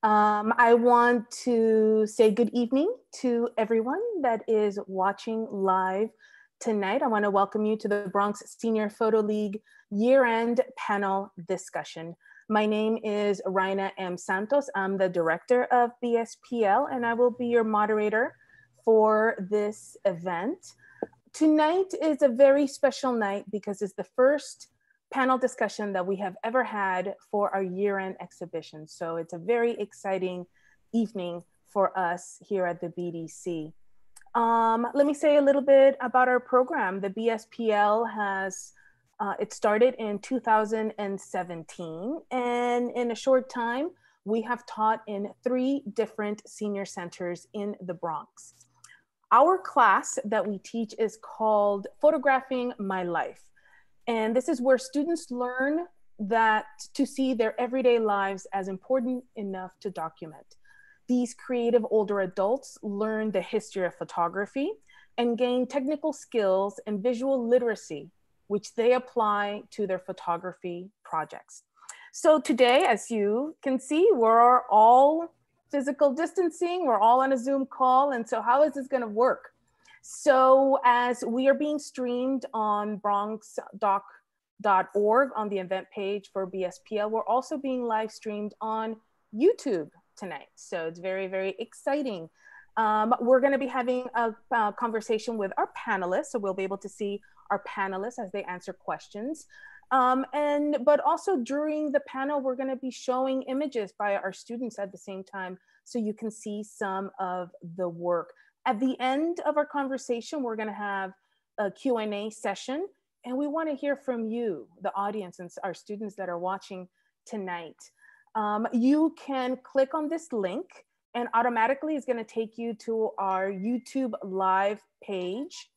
I want to say good evening to everyone that is watching live tonight. I want to welcome you to the Bronx Senior Photo League year-end panel discussion. My name is Raina M. Santos. I'm the director of BSPL, and I will be your moderator for this event. Tonight is a very special night because it's the first panel discussion that we have ever had for our year-end exhibition. So it's a very exciting evening for us here at the BDC. Let me say a little bit about our program. The BSPL has, it started in 2017, and in a short time, we have taught in 3 different senior centers in the Bronx. Our class that we teach is called Photographing My Life. And this is where students learn that to see their everyday lives as important enough to document. These creative older adults learn the history of photography and gain technical skills and visual literacy, which they apply to their photography projects. So today, as you can see, we're all physical distancing, we're all on a Zoom call. And so how is this gonna work? So as we are being streamed on bronxdoc.org on the event page for BSPL, we're also being live streamed on YouTube tonight. So it's very, very exciting. We're gonna be having a conversation with our panelists. So we'll be able to see our panelists as they answer questions. But also during the panel, we're gonna be showing images by our students at the same time so you can see some of the work. At the end of our conversation, we're gonna have a Q&A session, and we wanna hear from you, the audience, and our students that are watching tonight. You can click on this link, and automatically it's gonna take you to our YouTube live page.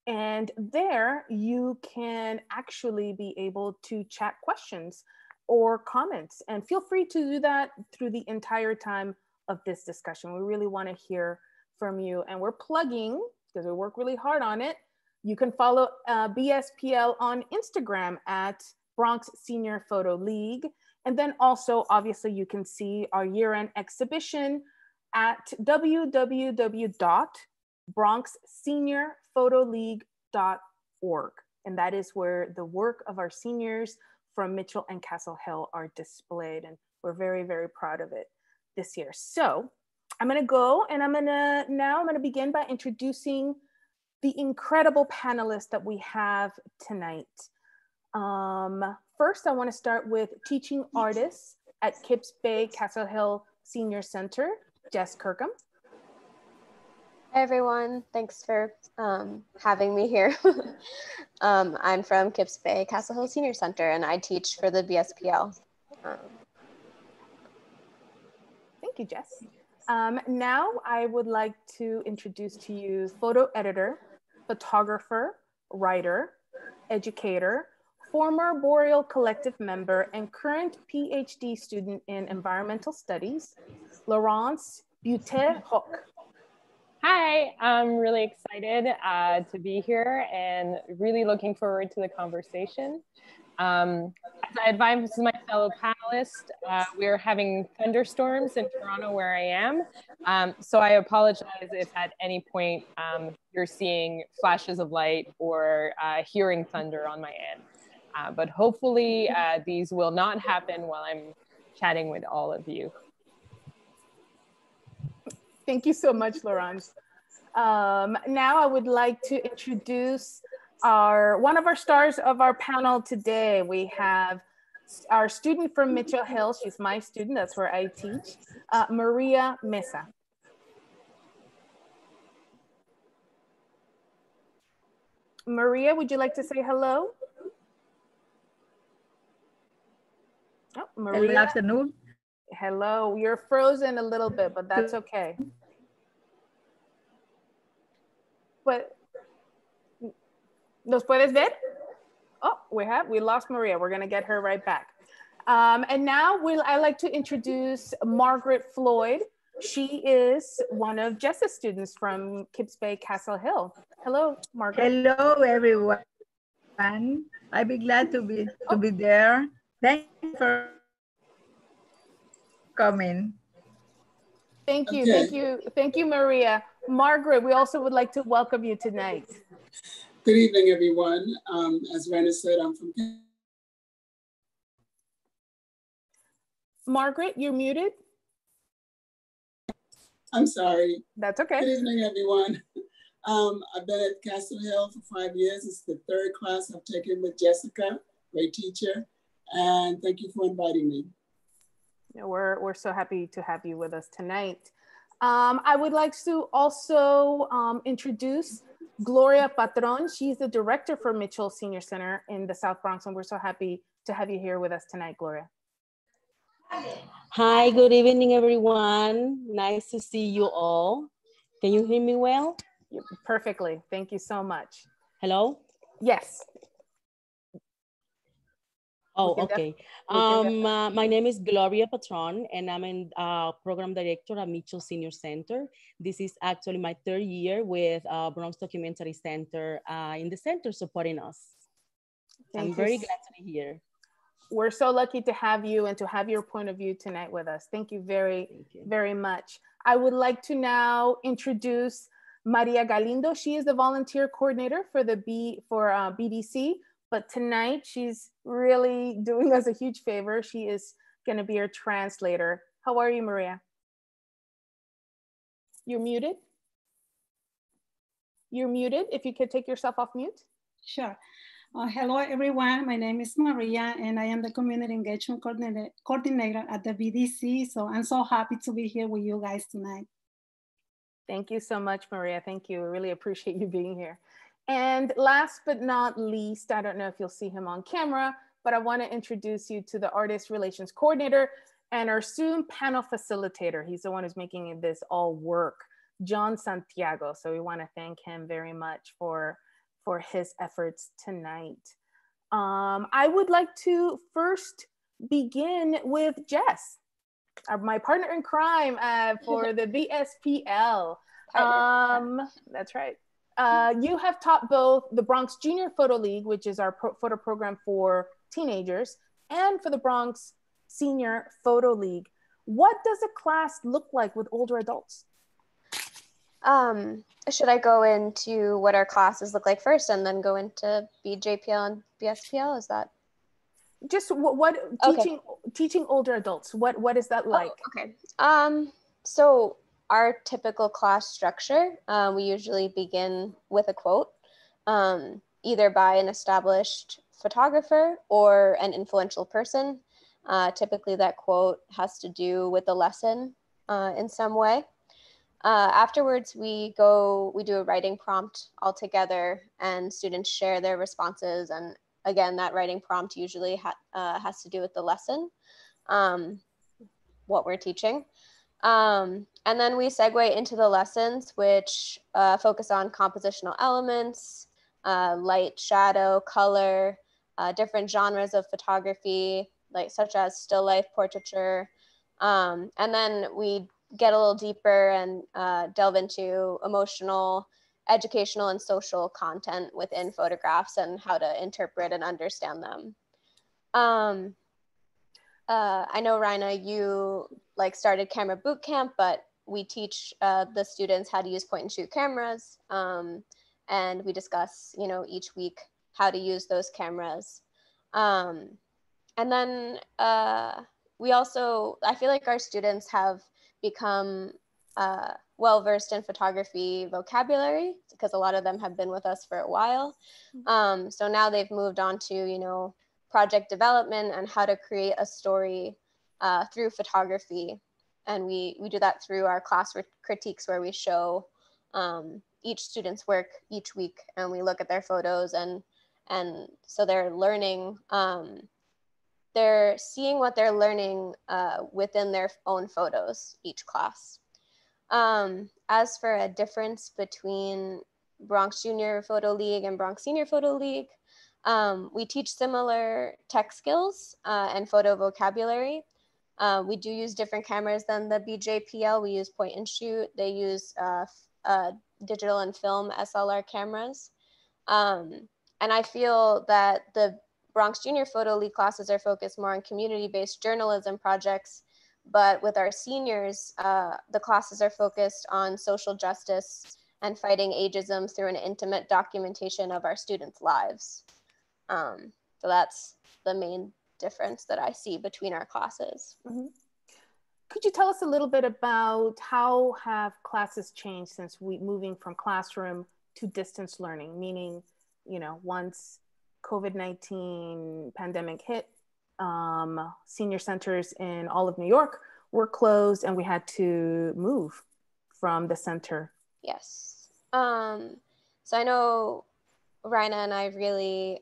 And there you can actually be able to chat questions or comments, and feel free to do that through the entire time of this discussion. We really wanna hear from you, and we're plugging, because we work really hard on it. You can follow BSPL on Instagram at Bronx Senior Photo League. And then also, obviously, you can see our year-end exhibition at www.bronxseniorphotoleague.org. And that is where the work of our seniors from Mitchell and Castle Hill are displayed. And we're very, very proud of it this year. So I'm gonna go, and I'm gonna begin by introducing the incredible panelists that we have tonight. First, I wanna start with teaching artists at Kips Bay Castle Hill Senior Center, Jess Kirkham. Hi everyone, thanks for having me here. I'm from Kips Bay Castle Hill Senior Center, and I teach for the BSPL. Thank you, Jess. Now I would like to introduce to you photo editor, photographer, writer, educator, former Boreal Collective member, and current PhD student in environmental studies, Laurence Butte-Hoc. Hi, I'm really excited to be here and really looking forward to the conversation. As I advise my fellow panelists, we're having thunderstorms in Toronto where I am. So I apologize if at any point you're seeing flashes of light or hearing thunder on my end. But hopefully these will not happen while I'm chatting with all of you. Thank you so much, Laurence. Now I would like to introduce one of our stars of our panel today. We have our student from Mitchell Hill. She's my student, that's where I teach, Maria Mesa. Maria, would you like to say hello? Oh, Maria. Good afternoon. Hello, you're frozen a little bit, but that's okay. But, ¿nos puedes ver? Oh, we lost Maria. We're gonna get her right back. And now I'd like to introduce Margaret Floyd. She is one of Jess's students from Kips Bay Castle Hill. Hello, Margaret. Hello, everyone. I'd be glad to be there. Thank you for coming. Thank you, Okay. thank you, thank you, Maria. Margaret, we also would like to welcome you tonight. Good evening, everyone. As Raina said, I'm from. Margaret, you're muted. I'm sorry. That's okay. Good evening, everyone. I've been at Castle Hill for 5 years. It's the third class I've taken with Jessica, great teacher. And thank you for inviting me. We're so happy to have you with us tonight. I would like to also introduce Gloria Patron. She's the director for Mitchell Senior Center in the South Bronx, and we're so happy to have you here with us tonight, Gloria. Hi, good evening, everyone. Nice to see you all. Can you hear me well? Perfectly. Thank you so much. Hello? Yes. Oh, okay. My name is Gloria Patron, and I'm a program director at Mitchell Senior Center. This is actually my third year with Bronx Documentary Center in the center supporting us. I'm very glad to be here. We're so lucky to have you and to have your point of view tonight with us. Thank you very much. I would like to now introduce Maria Galindo. She is the volunteer coordinator for the BDC. But tonight, she's really doing us a huge favor. She is going to be our translator. How are you, Maria? You're muted. You're muted. If you could take yourself off mute. Sure. Hello, everyone. My name is Maria, and I am the Community Engagement Coordinator at the BDC. So I'm so happy to be here with you guys tonight. Thank you so much, Maria. Thank you. I really appreciate you being here. And last but not least, I don't know if you'll see him on camera, but I want to introduce you to the Artist Relations Coordinator and our soon panel facilitator. He's the one who's making this all work, John Santiago. So we want to thank him very much for his efforts tonight. I would like to first begin with Jess, my partner in crime for the BSPL. That's right. You have taught both the Bronx Junior Photo League, which is our photo program for teenagers, and for the Bronx Senior Photo League. What does a class look like with older adults? Should I go into what our classes look like first and then go into BJPL and BSPL? Is that? Just teaching older adults, what is that like? Oh, okay. So our typical class structure, we usually begin with a quote, either by an established photographer or an influential person. Typically that quote has to do with the lesson in some way. Afterwards, we do a writing prompt all together, and students share their responses. And again, that writing prompt usually has to do with the lesson, what we're teaching. And then we segue into the lessons, which focus on compositional elements, light, shadow, color, different genres of photography, such as still life, portraiture. And then we get a little deeper and delve into emotional, educational, and social content within photographs and how to interpret and understand them. I know, Raina, you started camera boot camp, but we teach the students how to use point and shoot cameras. And we discuss, each week how to use those cameras. And then we also, I feel like our students have become well-versed in photography vocabulary because a lot of them have been with us for a while. So now they've moved on to, project development and how to create a story through photography. And we do that through our class critiques, where we show each student's work each week, and we look at their photos, and so they're learning, they're seeing what they're learning within their own photos each class. As for a difference between Bronx Junior Photo League and Bronx Senior Photo League, we teach similar tech skills and photo vocabulary. We do use different cameras than the BJPL. We use point and shoot. They use digital and film SLR cameras. And I feel that the Bronx Junior Photo League classes are focused more on community-based journalism projects, But with our seniors, the classes are focused on social justice and fighting ageism through an intimate documentation of our students' lives. So that's the main difference that I see between our classes. Mm-hmm. Could you tell us a little bit about how have classes changed since moving from classroom to distance learning? Meaning, you know, once COVID-19 pandemic hit, senior centers in all of New York were closed and we had to move from the center. Yes. So I know Raina and I really,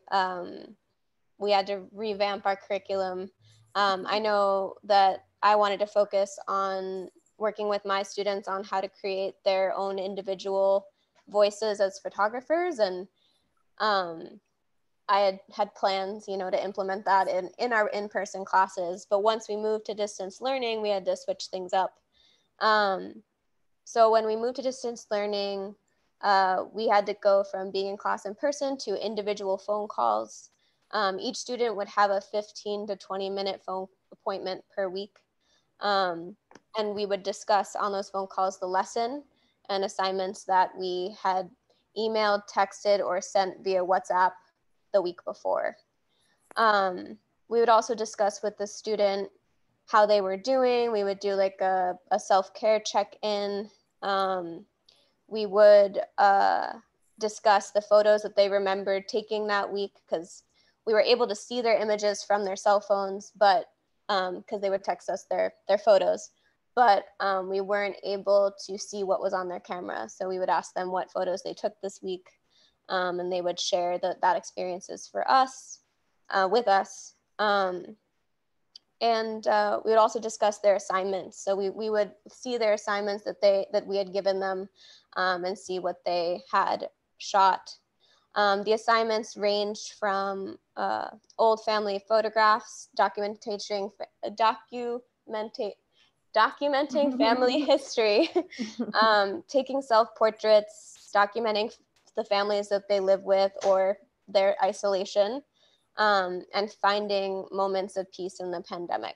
we had to revamp our curriculum. I know that I wanted to focus on working with my students on how to create their own individual voices as photographers. And I had plans, you know, to implement that in our in-person classes. But once we moved to distance learning, we had to switch things up. So when we moved to distance learning, we had to go from being in class in person to individual phone calls. Each student would have a 15 to 20-minute phone appointment per week. And we would discuss on those phone calls the lesson and assignments that we had emailed, texted, or sent via WhatsApp the week before. We would also discuss with the student how they were doing. We would do like a self-care check-in. We would discuss the photos that they remembered taking that week, because we were able to see their images from their cell phones, but because they would text us their photos, but we weren't able to see what was on their camera. So we would ask them what photos they took this week, and they would share that experiences for us, with us. And we would also discuss their assignments. So we would see their assignments that we had given them, and see what they had shot. The assignments ranged from old family photographs, documenting family history, taking self-portraits, documenting the families that they live with or their isolation, and finding moments of peace in the pandemic.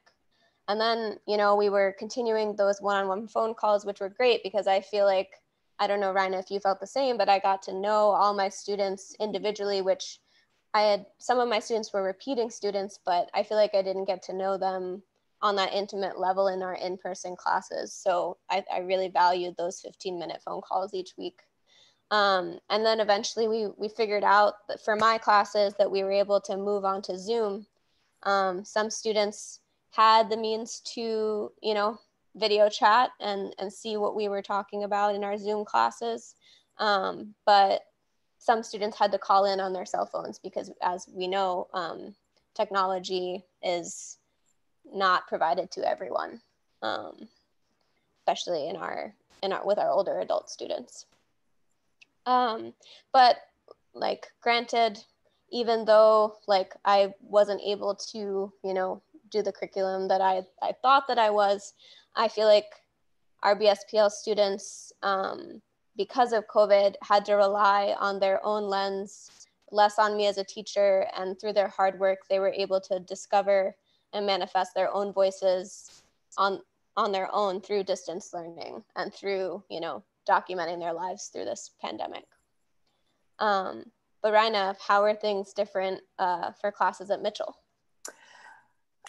And then, you know, we were continuing those one-on-one phone calls, which were great because I feel like, I don't know, Raina, if you felt the same, but I got to know all my students individually, which some of my students were repeating students, but I feel like I didn't get to know them on that intimate level in our in-person classes. So I really valued those 15-minute phone calls each week. And then eventually we figured out that for my classes that we were able to move on to Zoom. Some students had the means to, you know, video chat and see what we were talking about in our Zoom classes. But some students had to call in on their cell phones because, as we know, technology is not provided to everyone, especially with our older adult students. But like, granted, even though like I wasn't able to, you know, do the curriculum that I thought that I was, I feel like our BSPL students, because of COVID, had to rely on their own lens, less on me as a teacher, and through their hard work, they were able to discover and manifest their own voices on their own through distance learning and through, you know, documenting their lives through this pandemic. But Raina, how are things different for classes at Mitchell?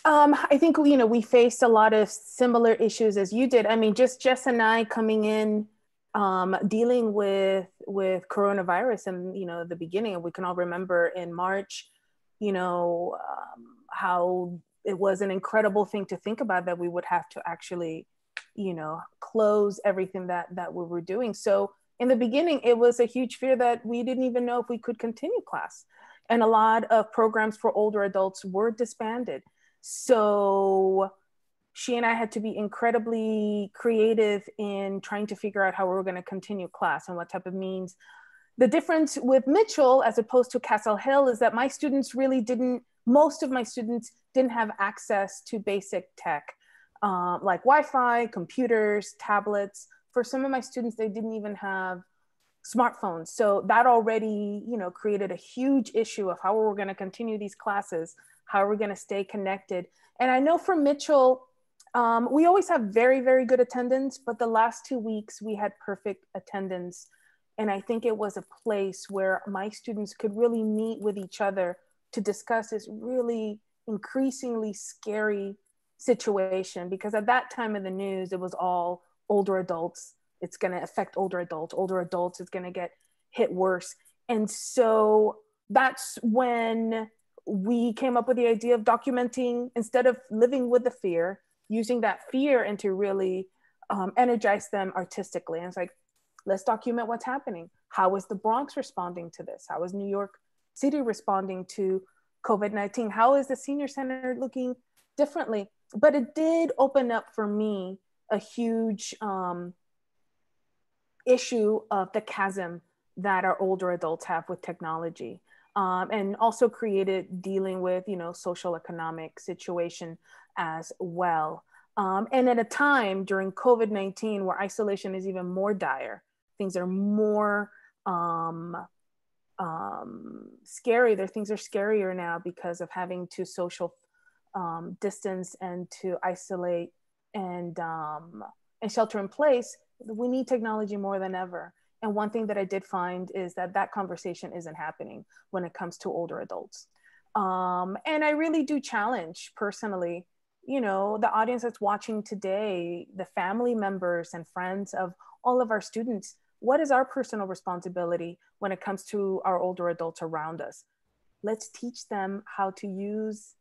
I think, you know, we faced a lot of similar issues as you did. I mean, just Jess and I coming in, dealing with coronavirus and, you know, the beginning, and we can all remember in March, you know, how it was an incredible thing to think about that we would have to actually, you know, close everything that we were doing. So in the beginning, it was a huge fear that we didn't even know if we could continue class. And a lot of programs for older adults were disbanded. So she and I had to be incredibly creative in trying to figure out how we were going to continue class and what type of means. The difference with Mitchell as opposed to Castle Hill is that most of my students didn't have access to basic tech, like Wi-Fi, computers, tablets. For some of my students, they didn't even have smartphones. So that already, you know, created a huge issue of how we're going to continue these classes, how are we going to stay connected. And I know for Mitchell, We always have very, very good attendance, but the last 2 weeks we had perfect attendance. And I think it was a place where my students could really meet with each other to discuss this really increasingly scary situation, because at that time of the news, it was all older adults. It's going to affect older adults. It's going to get hit worse. And so that's when we came up with the idea of documenting, instead of living with the fear, using that fear and to really energize them artistically. And it's like, let's document what's happening. How is the Bronx responding to this? How is New York City responding to COVID-19? How is the senior center looking differently? But it did open up for me a huge issue of the chasm that our older adults have with technology, and also created dealing with, social economic situation as well. And at a time during COVID-19 where isolation is even more dire, things are more scary. Things are scarier now because of having to social distance and to isolate and shelter in place. We need technology more than ever. And one thing that I did find is that conversation isn't happening when it comes to older adults. And I really do challenge personally, the audience that's watching today, the family members and friends of all of our students. What is our personal responsibility when it comes to our older adults around us? Let's teach them how to use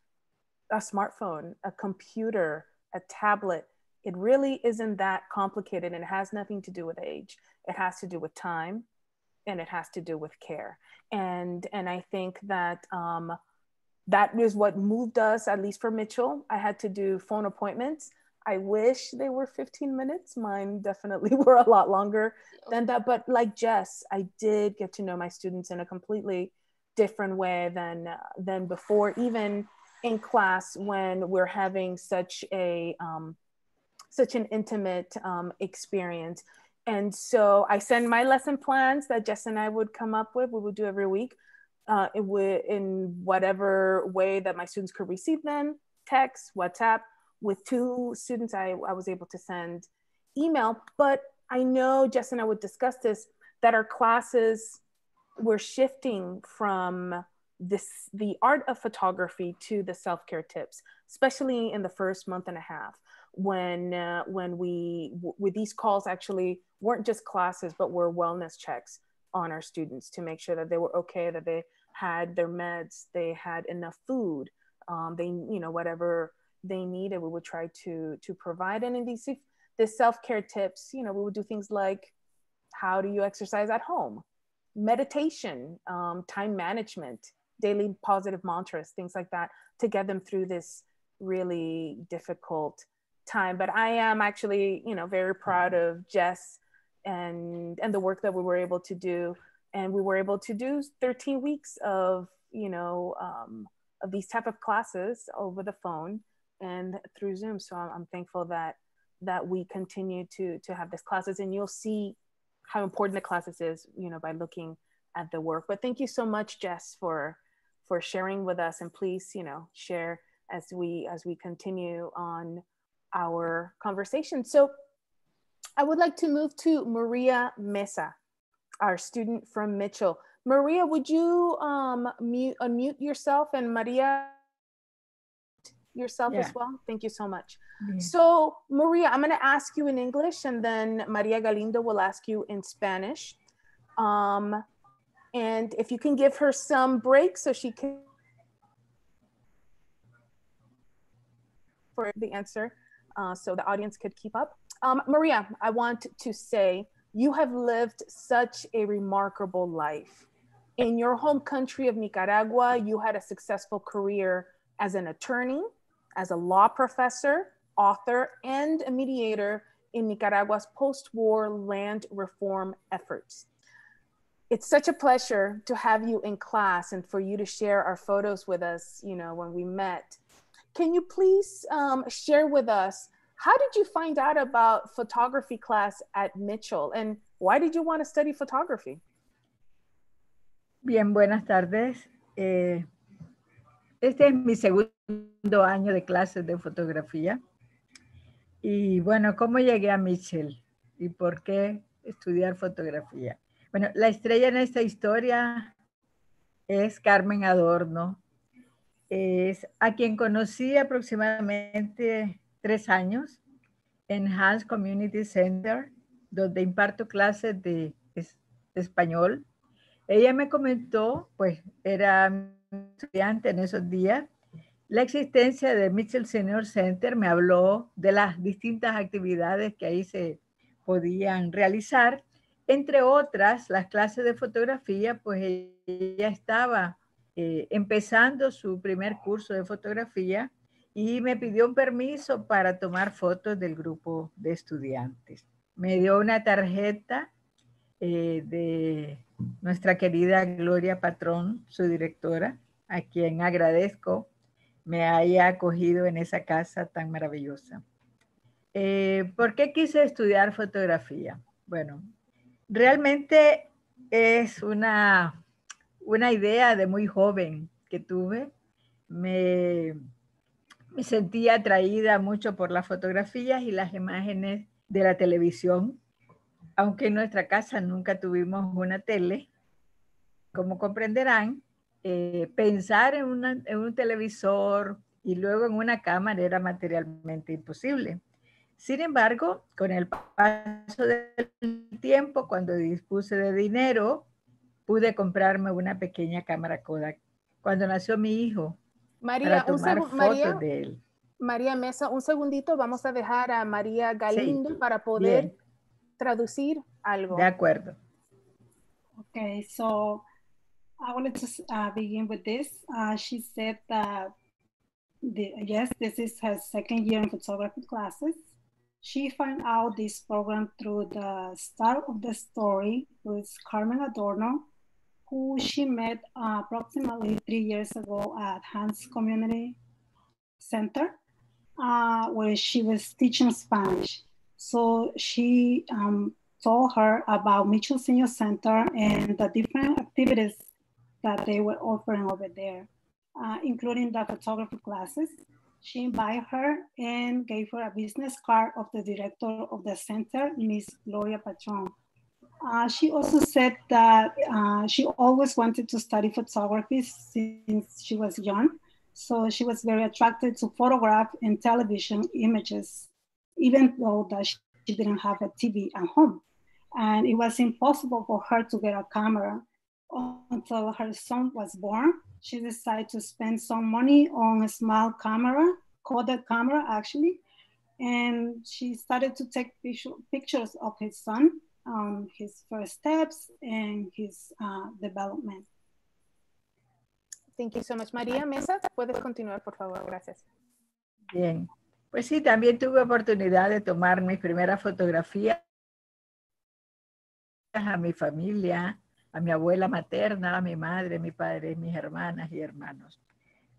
a smartphone, a computer, a tablet. It really isn't that complicated, and it has nothing to do with age. It has to do with time, and it has to do with care. And I think that that is what moved us, at least for Mitchell. I had to do phone appointments. I wish they were 15 minutes. Mine definitely were a lot longer than that. But like Jess, I did get to know my students in a completely different way than before, even in class when we're having such an intimate experience. And so I send my lesson plans that Jess and I would come up with, we would do every week, in whatever way that my students could receive them, text, WhatsApp. With 2 students, I was able to send email, but I know Jess and I would discuss this, that our classes were shifting from the art of photography to the self-care tips, especially in the first month and a half, when with these calls actually weren't just classes, but were wellness checks on our students to make sure that they were okay, that they had their meds, they had enough food, whatever they needed, we would try to provide. And in these self-care tips, we would do things like, how do you exercise at home? Meditation, time management, daily positive mantras, things like that, to get them through this really difficult time. But I am actually, very proud of Jess and the work that we were able to do. And we were able to do 13 weeks of these type of classes over the phone and through Zoom. So I'm thankful that we continue to have these classes, and you'll see how important the classes is, by looking at the work. But thank you so much, Jess, for sharing with us, and please, share as we continue on our conversation. So I would like to move to Maria Mesa, our student from Mitchell. Maria, would you unmute yourself, and Maria yourself as well? Thank you so much. So Maria, I'm going to ask you in English, and then Maria Galindo will ask you in Spanish. And if you can give her some breaks so she can for the answer, so the audience could keep up. Maria, I want to say you have lived such a remarkable life. In your home country of Nicaragua, you had a successful career as an attorney, as a law professor, author, and a mediator in Nicaragua's post-war land reform efforts. It's such a pleasure to have you in class and for you to share our photos with us, when we met. Can you please share with us, how did you find out about photography class at Mitchell, and why did you want to study photography? Bien, buenas tardes. Este es mi segundo año de clases de fotografía. Y bueno, ¿cómo llegué a Mitchell? ¿Y por qué estudiar fotografía? Bueno, la estrella en esta historia es Carmen Adorno. Es a quien conocí aproximadamente 3 años en Hans Community Center, donde imparto clases de español. Ella me comentó, pues era mi estudiante en esos días, la existencia de Mitchell Senior Center. Me habló de las distintas actividades que ahí se podían realizar, entre otras las clases de fotografía. Pues ella estaba empezando su primer curso de fotografía y me pidió un permiso para tomar fotos del grupo de estudiantes. Me dio una tarjeta de nuestra querida Gloria Patron, su directora, a quien agradezco me haya acogido en esa casa tan maravillosa. ¿Por qué quise estudiar fotografía? Bueno, realmente es una idea de muy joven que tuve. Me sentía atraída mucho por las fotografías y las imágenes de la televisión, aunque en nuestra casa nunca tuvimos una tele. Como comprenderán, pensar en un televisor y luego en una cámara era materialmente imposible. Sin embargo, con el paso del tiempo, cuando dispuse de dinero, pude comprarme una pequeña cámara Kodak. Cuando nació mi hijo, María, para tomar fotos de él. María Mesa, un segundito, vamos a dejar a María Galindo Sí, para poder bien, traducir algo. de acuerdo. Okay, so I wanted to begin with this. She said that, yes, this is her second year in photography classes. She found out this program through the star of the story, who is Carmen Adorno, who she met approximately 3 years ago at Hans Community Center, where she was teaching Spanish. So she told her about Mitchell Senior Center and the different activities that they were offering over there, including the photography classes. She invited her and gave her a business card of the director of the center, Miss Gloria Patron. She also said that she always wanted to study photography since she was young. So she was very attracted to photograph and television images, even though that she didn't have a TV at home. And it was impossible for her to get a camera until her son was born. She decided to spend some money on a small camera, Kodak camera actually, and she started to take pictures of his son, his first steps and his development. Thank you so much. María Mesa, puedes continuar, por favor. Gracias. Bien. Pues sí, también tuve oportunidad de tomar mis primeras fotografías a mi familia, a mi abuela materna, a mi madre, mi padre, mis hermanas y hermanos.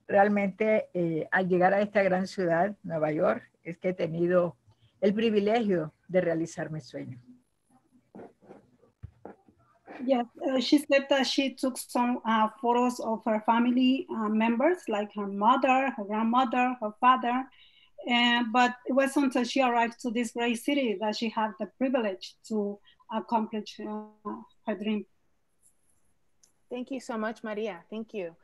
Realmente, al llegar a esta gran ciudad, Nueva York, es que he tenido el privilegio de realizar mi sueño. Yes, she said that she took some photos of her family members, like her mother, her grandmother, her father, but it wasn't until she arrived to this great city that she had the privilege to accomplish her dream. Thank you so much, Maria. Thank you.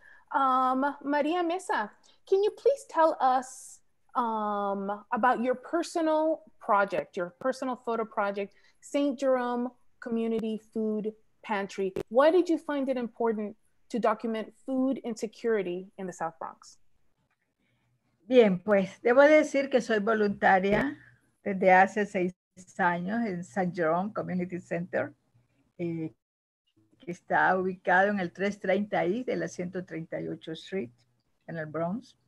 Maria Mesa, can you please tell us about your personal project, your personal photo project, St. Jerome Community Food Pantry? Why did you find it important to document food insecurity in the South Bronx? Bien, pues debo decir que soy voluntaria desde hace 6 años en St. Jerome Community Center, que está ubicado en el 330 I de la 138 Street, en el Bronx.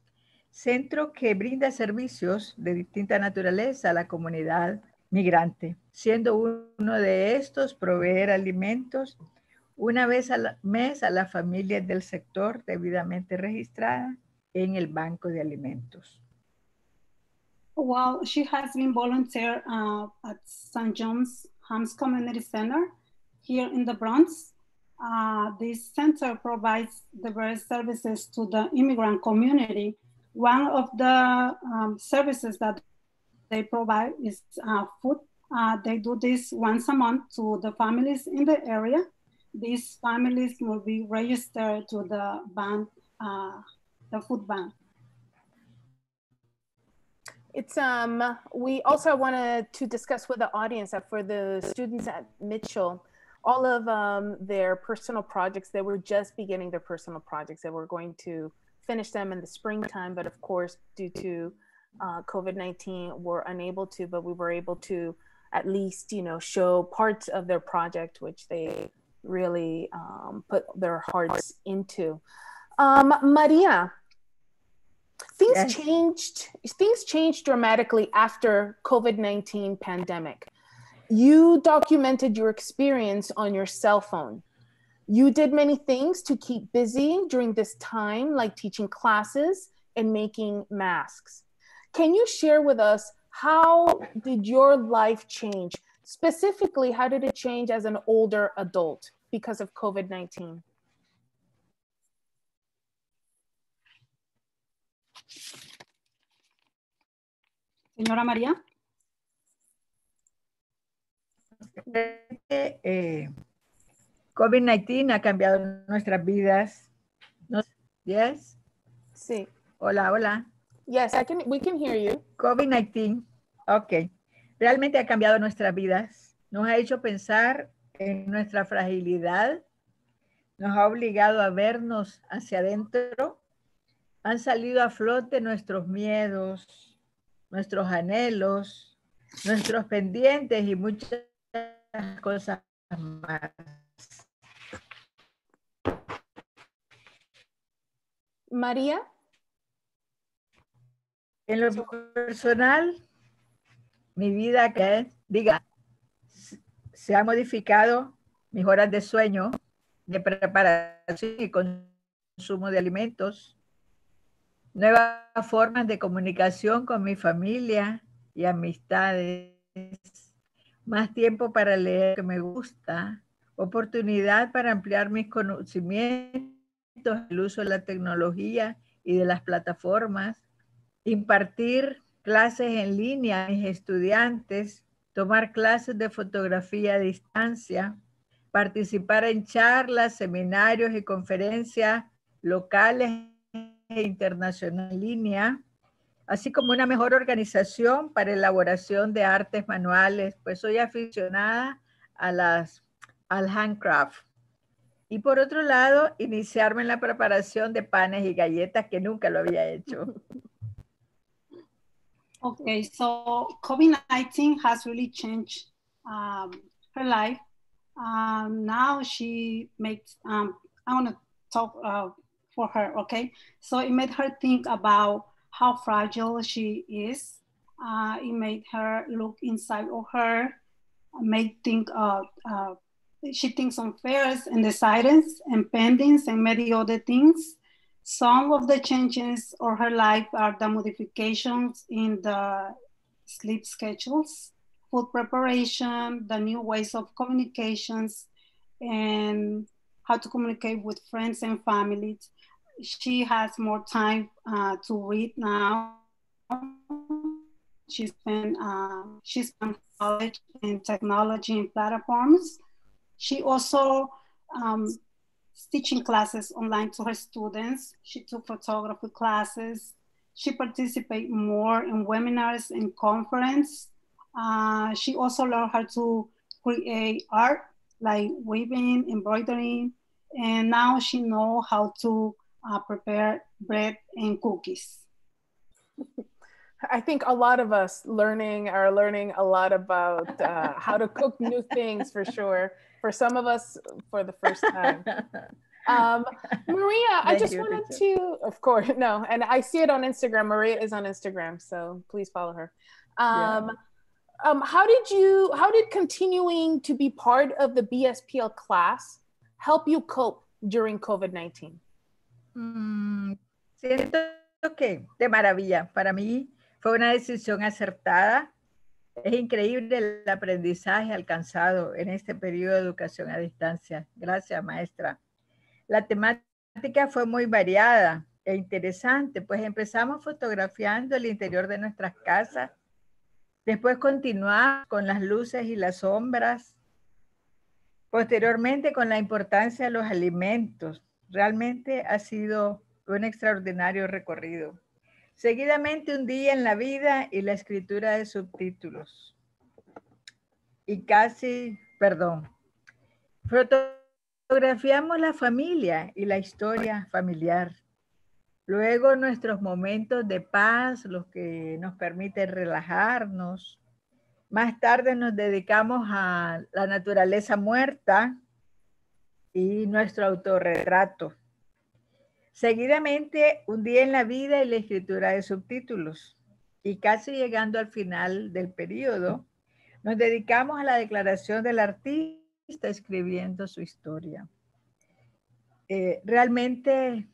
Centro que brinda servicios de distinta naturaleza a la comunidad migrante, siendo uno de estos proveer alimentos una vez al mes a las familias del sector debidamente registradas en el Banco de Alimentos. Well, she has been volunteer at St. John's Hans Community Center here in the Bronx. This center provides diverse services to the immigrant community. One of the services that they provide is food. They do this once a month to the families in the area. These families will be registered to the bank, the food bank. It's we also wanted to discuss with the audience that for the students at Mitchell, all of their personal projects, they were just beginning their personal projects. They were going to finish them in the springtime, but of course, due to COVID-19, we're unable to, but we were able to at least, you know, show parts of their project, which they really put their hearts into. Maria, things changed dramatically after COVID-19 pandemic. You documented your experience on your cell phone. You did many things to keep busy during this time, like teaching classes and making masks. Can you share with us, how did your life change? Specifically, how did it change as an older adult because of COVID-19? Señora María. COVID-19 ha cambiado nuestras vidas. Yes? Sí. Hola, hola. Yes, we can hear you. COVID-19, ok. Realmente ha cambiado nuestras vidas. Nos ha hecho pensar en nuestra fragilidad. Nos ha obligado a vernos hacia adentro. Han salido a flote nuestros miedos, nuestros anhelos, nuestros pendientes y muchas cosas más. María. En lo personal, mi vida se ha modificado, mis horas de sueño, de preparación y consumo de alimentos, nuevas formas de comunicación con mi familia y amistades, más tiempo para leer que me gusta, oportunidad para ampliar mis conocimientos, el uso de la tecnología y de las plataformas, impartir clases en línea a mis estudiantes, tomar clases de fotografía a distancia, participar en charlas, seminarios y conferencias locales e internacionales en línea, así como una mejor organización para elaboración de artes manuales, pues soy aficionada al handcraft. Y por otro lado, iniciarme en la preparación de panes y galletas, que nunca lo había hecho. Okay, so COVID-19 has really changed her life. Now she makes, I want to talk for her, okay? So it made her think about how fragile she is. It made her look inside of her, she thinks on fears and desires and pendings and many other things. Some of the changes of her life are the modifications in the sleep schedules, food preparation, the new ways of communications, and how to communicate with friends and families. She has more time to read now. She spent college in technology and platforms. She also teaching classes online to her students. She took photography classes. She participated more in webinars and conferences. She also learned how to create art, like weaving, embroidering, and now she knows how to prepare bread and cookies. I think a lot of us are learning a lot about how to cook new things, for sure. For some of us, for the first time. Maria, I just wanted to, of course, no, and I see it on Instagram. Maria is on Instagram, so please follow her. How did continuing to be part of the BSPL class help you cope during COVID-19? Siento que de maravilla. Para mí fue una decisión acertada. Es increíble el aprendizaje alcanzado en este periodo de educación a distancia. Gracias, maestra. La temática fue muy variada e interesante, pues empezamos fotografiando el interior de nuestras casas Después continuamos con las luces y las sombras. Posteriormente con la importancia de los alimentos. Realmente ha sido un extraordinario recorrido. Seguidamente un día en la vida y la escritura de subtítulos. Y fotografiamos la familia y la historia familiar. Luego nuestros momentos de paz, los que nos permiten relajarnos. Más tarde nos dedicamos a la naturaleza muerta y nuestro autorretrato. Seguidamente, un día en la vida y la escritura de subtítulos. Y casi llegando al final del periodo, nos dedicamos a la declaración del artista escribiendo su historia. Realmente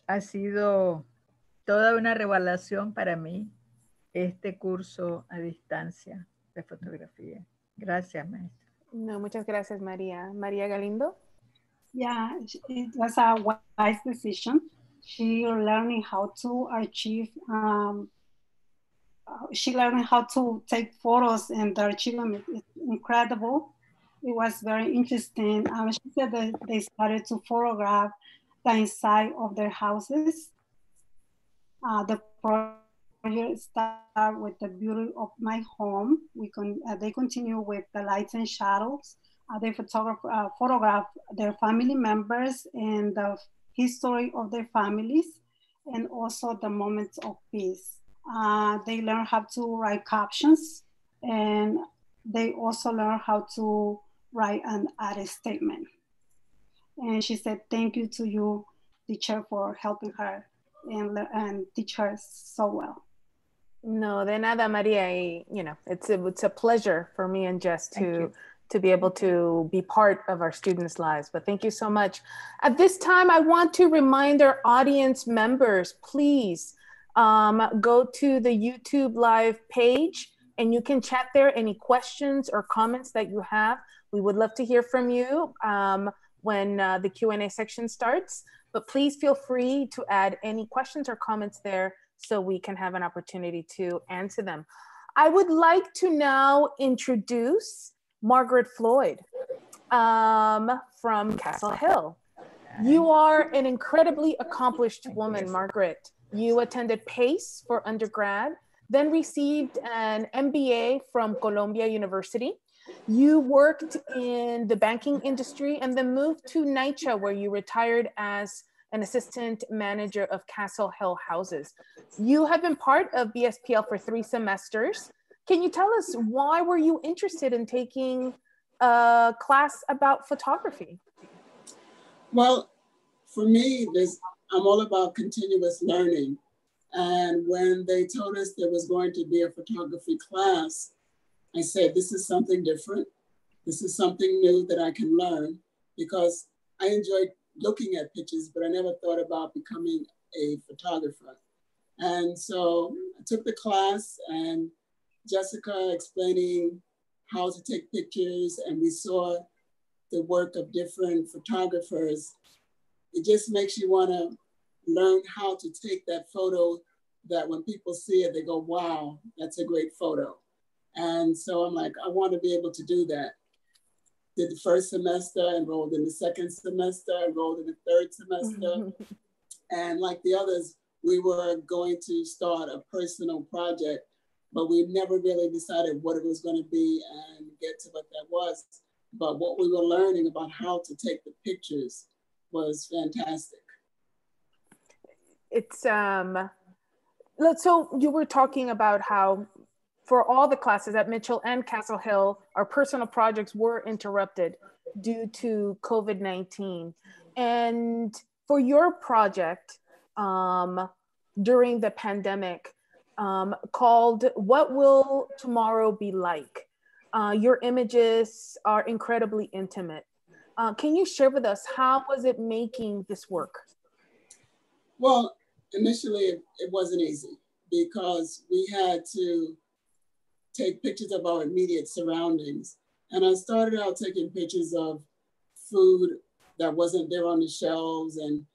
ha sido toda una revelación para mí este curso a distancia de fotografía. Gracias, maestra. No, muchas gracias, María. María Galindo. Yeah, it was a wise decision. She learning how to achieve, she learning how to take photos, and the achievement is incredible. It was very interesting. She said that they started to photograph the inside of their houses. The project start with the beauty of my home. They continue with the lights and shadows. They photograph their family members and the history of their families, and also the moments of peace. They learn how to write captions, and they also learn how to write an artist statement. And she said, thank you to you, teacher, for helping her and teach her so well. No, de nada, Maria. You know, it's a pleasure for me and Jess to be able to be part of our students' lives. But thank you so much. At this time, I want to remind our audience members, please go to the YouTube live page and you can chat there any questions or comments that you have. We would love to hear from you when the Q&A section starts. But please feel free to add any questions or comments there so we can have an opportunity to answer them. I would like to now introduce Margaret Floyd from Castle Hill. You are an incredibly accomplished woman, Margaret. You attended PACE for undergrad, then received an MBA from Columbia University. You worked in the banking industry and then moved to NYCHA, where you retired as an assistant manager of Castle Hill Houses. You have been part of BSPL for 3 semesters. Can you tell us why were you interested in taking a class about photography? Well, for me, I'm all about continuous learning. And when they told us there was going to be a photography class, I said, this is something different. This is something new that I can learn, because I enjoyed looking at pictures, but I never thought about becoming a photographer. And so I took the class, and Jessica explaining how to take pictures, and we saw the work of different photographers. It just makes you want to learn how to take that photo that when people see it, they go, wow, that's a great photo. And so I'm like, I want to be able to do that. Did the first semester, enrolled in the second semester, enrolled in the third semester. And like the others, we were going to start a personal project, but we never really decided what it was going to be and get to what that was. But what we were learning about how to take the pictures was fantastic. It's, so you were talking about how for all the classes at Mitchell and Castle Hill, our personal projects were interrupted due to COVID-19. And for your project during the pandemic called What Will Tomorrow Be Like? Your images are incredibly intimate. Can you share with us, how was it making this work? Well, initially it wasn't easy because we had to take pictures of our immediate surroundings. And I started out taking pictures of food that wasn't there on the shelves and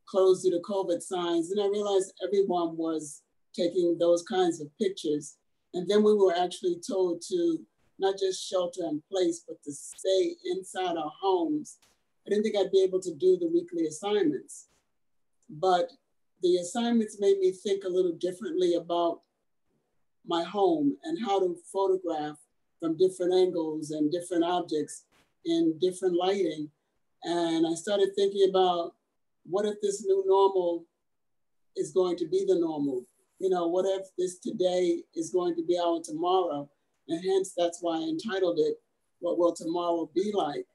closed due to COVID signs. And I realized everyone was taking those kinds of pictures. And then we were actually told to not just shelter in place, but to stay inside our homes. I didn't think I'd be able to do the weekly assignments, but the assignments made me think a little differently about my home and how to photograph from different angles and different objects in different lighting. And I started thinking about, what if this new normal is going to be the normal? You know, what if this today is going to be our tomorrow? And hence, that's why I entitled it, What Will Tomorrow Be Like?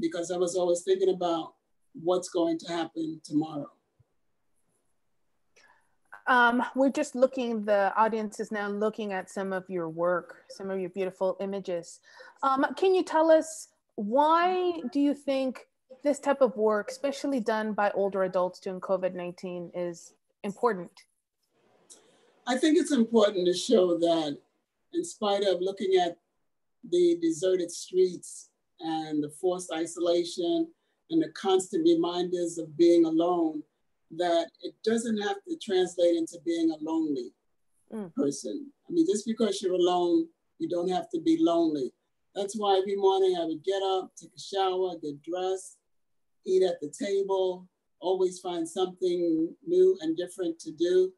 Because I was always thinking about what's going to happen tomorrow. We're just looking, the audience is now looking at some of your work, some of your beautiful images. Can you tell us, why do you think this type of work, especially done by older adults during COVID-19, is important? I think it's important to show that in spite of looking at the deserted streets and the forced isolation and the constant reminders of being alone, that it doesn't have to translate into being a lonely person. I mean, just because you're alone, you don't have to be lonely. That's why every morning I would get up, take a shower, get dressed, eat at the table, always find something new and different to do.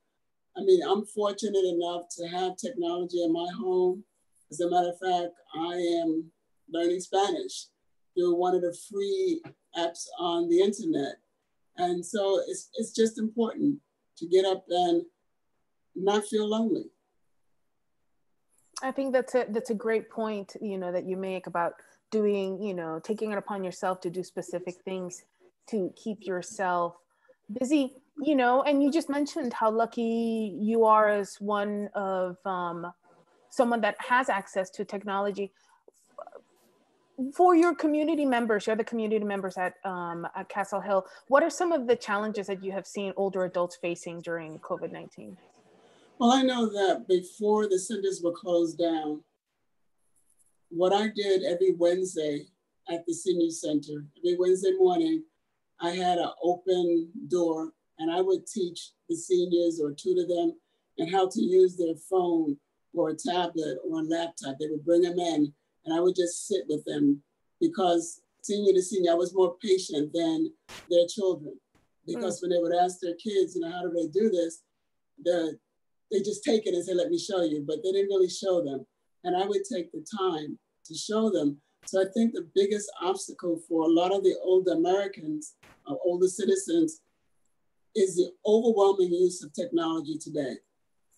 I mean, I'm fortunate enough to have technology in my home. As a matter of fact, I am learning Spanish through one of the free apps on the internet. And so it's just important to get up and not feel lonely. I think that's a great point, you know, that you make about doing, you know, taking it upon yourself to do specific things to keep yourself busy, you know. And you just mentioned how lucky you are as one of someone that has access to technology. For your community members, you're the community members at Castle Hill, what are some of the challenges that you have seen older adults facing during COVID-19? Well, I know that before the centers were closed down, what I did every Wednesday at the senior center, every Wednesday morning, I had an open door and I would teach the seniors or tutor them and how to use their phone or a tablet or a laptop. They would bring them in and I would just sit with them, because senior to senior, I was more patient than their children. Because when they would ask their kids, you know, how do they do this? They just take it and say, let me show you, but they didn't really show them. And I would take the time to show them. So I think the biggest obstacle for a lot of the older Americans, or older citizens, is the overwhelming use of technology today.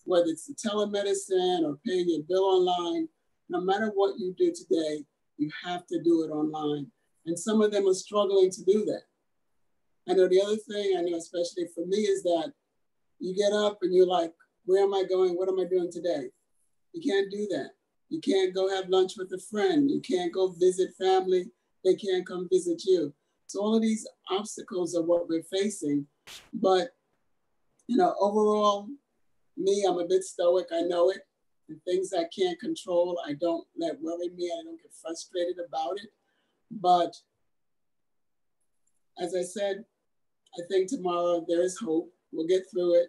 Whether it's the telemedicine or paying your bill online, no matter what you do today, you have to do it online. And some of them are struggling to do that. I know the other thing, I know especially for me, is that you get up and you're like, where am I going? What am I doing today? You can't do that. You can't go have lunch with a friend. You can't go visit family. They can't come visit you. So all of these obstacles are what we're facing. But, you know, overall, me, I'm a bit stoic, I know it. The things I can't control, I don't let worry me. I don't get frustrated about it. But as I said, I think tomorrow there is hope. We'll get through it,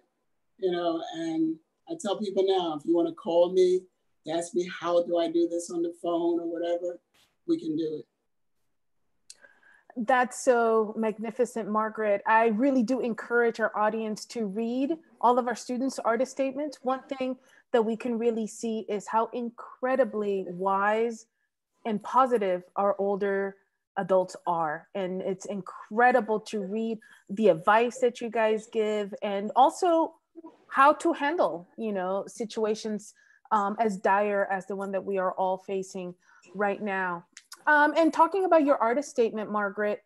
you know, and I tell people now, if you want to call me, ask me how do I do this on the phone or whatever, we can do it. That's so magnificent, Margaret. I really do encourage our audience to read all of our students' artist statements. One thing that we can really see is how incredibly wise and positive our older adults are. And it's incredible to read the advice that you guys give, and also how to handle, you know, situations as dire as the one that we are all facing right now. And talking about your artist statement, Margaret,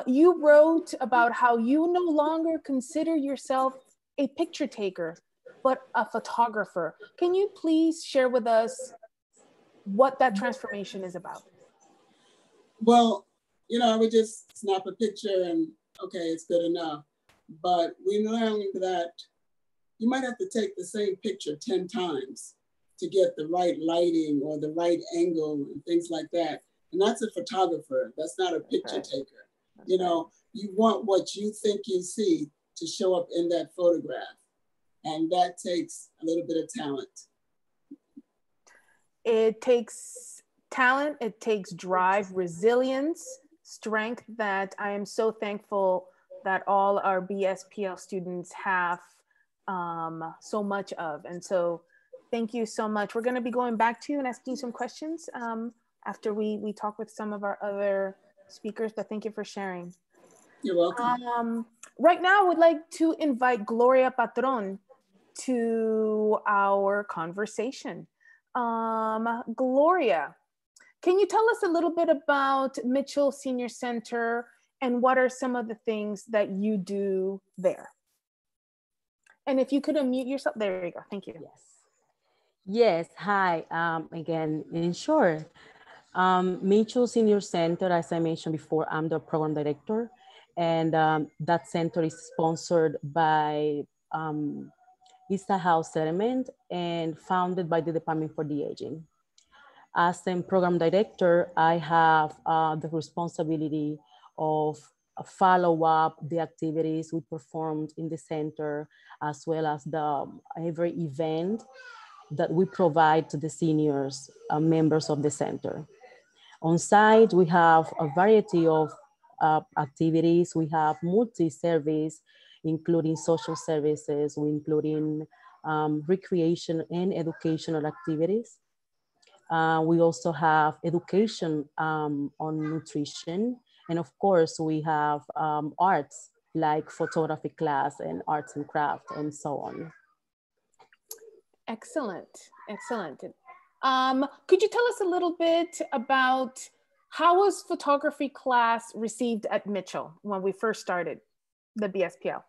you wrote about how you no longer consider yourself a picture taker, but a photographer. Can you please share with us what that transformation is about? Well, you know, I would just snap a picture and, okay, it's good enough. But we learned that you might have to take the same picture 10 times to get the right lighting or the right angle and things like that. And that's a photographer. That's not a picture taker. You know, you want what you think you see to show up in that photograph. And that takes a little bit of talent. It takes talent, it takes drive, resilience, strength that I am so thankful that all our BSPL students have so much of. And so thank you so much. We're going to be going back to you and asking you some questions after we talk with some of our other speakers, but thank you for sharing. You're welcome. Right now, I would like to invite Gloria Patron to our conversation. Gloria, can you tell us a little bit about Mitchell Senior Center and what are some of the things that you do there? And if you could unmute yourself, there you go, thank you. Yes. Yes, hi, again, in short, Mitchell Senior Center, as I mentioned before, I'm the program director, and that center is sponsored by East House Settlement and founded by the Department for the Aging. As a program director, I have the responsibility of follow up the activities we performed in the center, as well as every event that we provide to the seniors, members of the center. On site, we have a variety of activities. We have multi-service, including social services, including recreation and educational activities. We also have education on nutrition. And of course, we have arts like photography class and arts and craft and so on. Excellent, excellent. Could you tell us a little bit about how was photography class received at Mitchell when we first started the BSPL?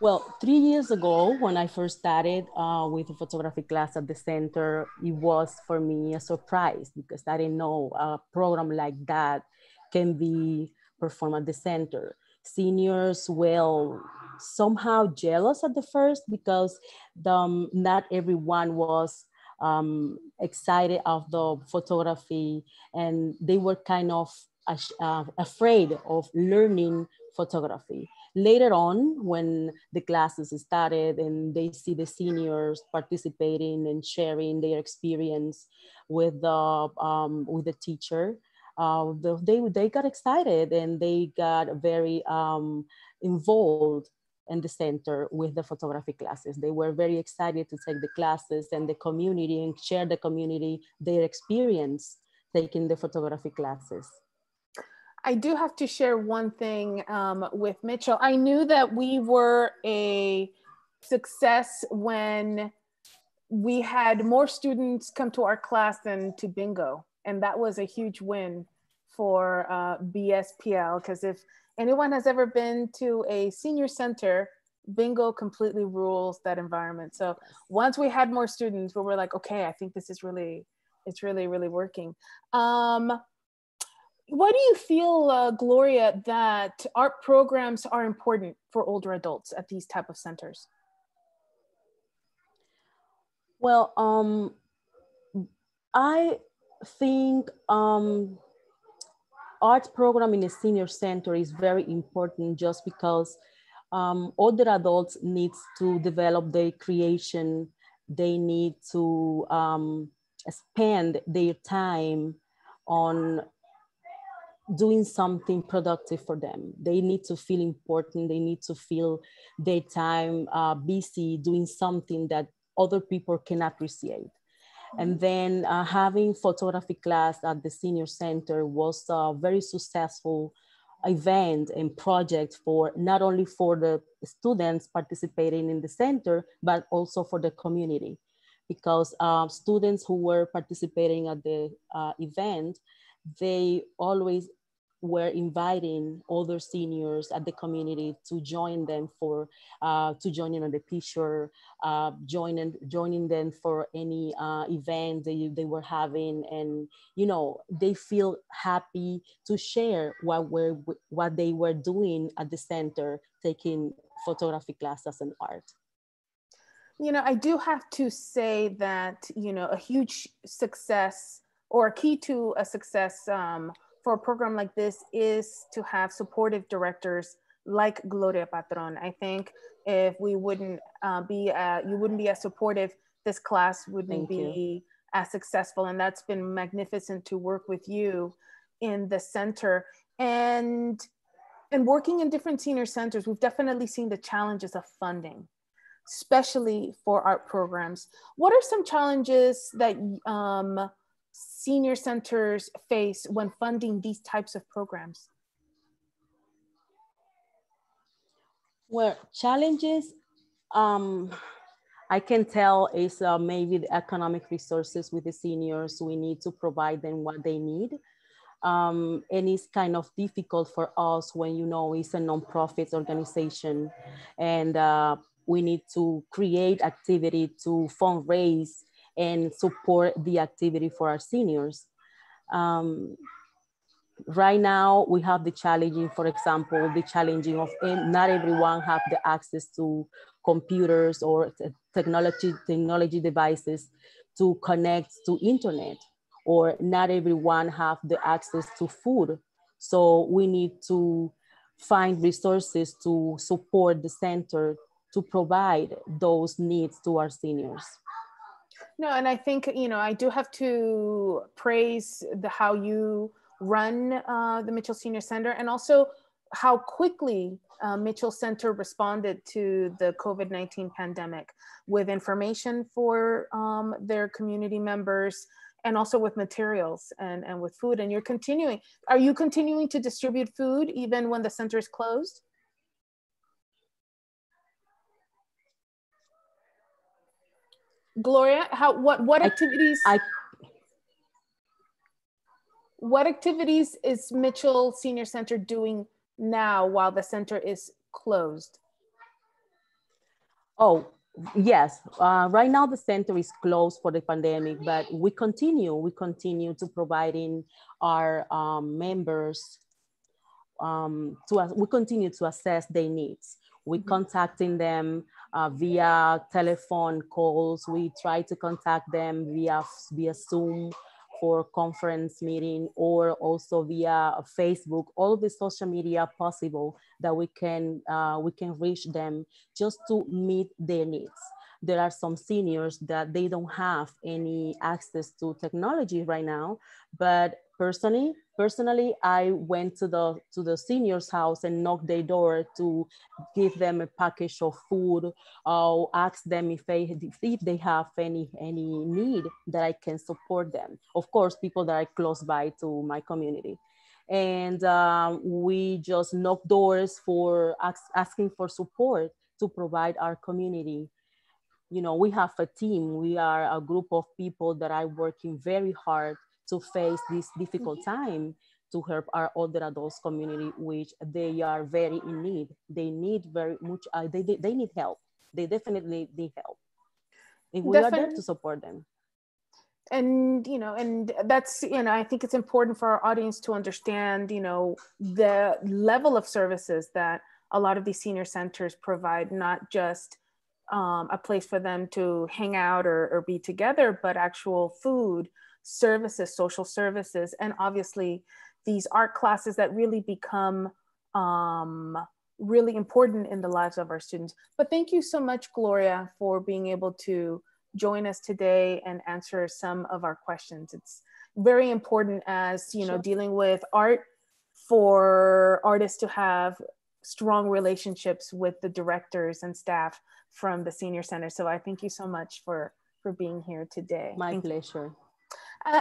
Well, 3 years ago, when I first started with the photography class at the center, it was for me a surprise because I didn't know a program like that can be performed at the center. Seniors were somehow jealous at the first because not everyone was excited of the photography, and they were kind of afraid of learning photography. Later on, when the classes started and they see the seniors participating and sharing their experience with the teacher, they got excited and they got very involved in the center with the photography classes. They were very excited to take the classes and the community and share the community their experience taking the photography classes. I do have to share one thing with Mitchell. I knew that we were a success when we had more students come to our class than to bingo. And that was a huge win for BSPL, because if anyone has ever been to a senior center, bingo completely rules that environment. So once we had more students, we were like, okay, I think this is really, it's really, really working. Why do you feel, Gloria, that art programs are important for older adults at these type of centers? Well, I think art program in a senior center is very important just because older adults need to develop their creation. They need to spend their time on doing something productive for them. They need to feel important. They need to feel their time busy doing something that other people cannot appreciate. And then having photography class at the senior center was a very successful event and project for not only for the students participating in the center, but also for the community, because students who were participating at the event, they always were inviting other seniors at the community to join them for to join in on the picture, joining them for any event they were having, and you know, they feel happy to share what they were doing at the center, taking photography classes and art. You know, I do have to say that, you know, a huge success or a key to a success for a program like this is to have supportive directors like Gloria Patron. I think if we wouldn't you wouldn't be as supportive this class wouldn't Thank you. be as successful. And that's been magnificent to work with you in the center. And working in different senior centers, we've definitely seen the challenges of funding, especially for art programs. What are some challenges that senior centers face when funding these types of programs? Well, challenges, I can tell is maybe the economic resources with the seniors. We need to provide them what they need. And it's kind of difficult for us when, you know, it's a nonprofit organization and we need to create activity to fundraise and support the activity for our seniors. Right now, we have the challenging, for example, the challenging of not everyone have the access to computers or technology devices to connect to internet, or not everyone have the access to food. So we need to find resources to support the center to provide those needs to our seniors. No, and I think, you know, I do have to praise how you run the Mitchell Senior Center, and also how quickly Mitchell Center responded to the COVID-19 pandemic with information for their community members, and also with materials and with food. And are you continuing to distribute food even when the center is closed? Gloria, what activities? What activities is Mitchell Senior Center doing now while the center is closed? Oh, yes. Right now the center is closed for the pandemic, but we continue to providing our members, we continue to assess their needs. We contacting them via telephone calls. We try to contact them via Zoom for conference meeting, or also via Facebook, all of the social media possible that we can reach them just to meet their needs. There are some seniors that they don't have any access to technology right now, but personally, I went to the seniors' house and knocked their door to give them a package of food, or ask them if they have any need that I can support them. Of course, people that are close by to my community. And we just knock doors for asking for support to provide our community. You know, we have a team. We are a group of people that are working very hard to face this difficult time to help our older adults community, which they are very in need. They need very much, they need help. They definitely need help. And we are there to support them. And, you know, and that's, you know, I think it's important for our audience to understand, you know, the level of services that a lot of these senior centers provide, not just a place for them to hang out or be together, but actual food, services, social services, and obviously these art classes that really become really important in the lives of our students. But thank you so much, Gloria, for being able to join us today and answer some of our questions. It's very important, as you know, dealing with art, for artists to have strong relationships with the directors and staff from the senior center. So I thank you so much for being here today. My pleasure.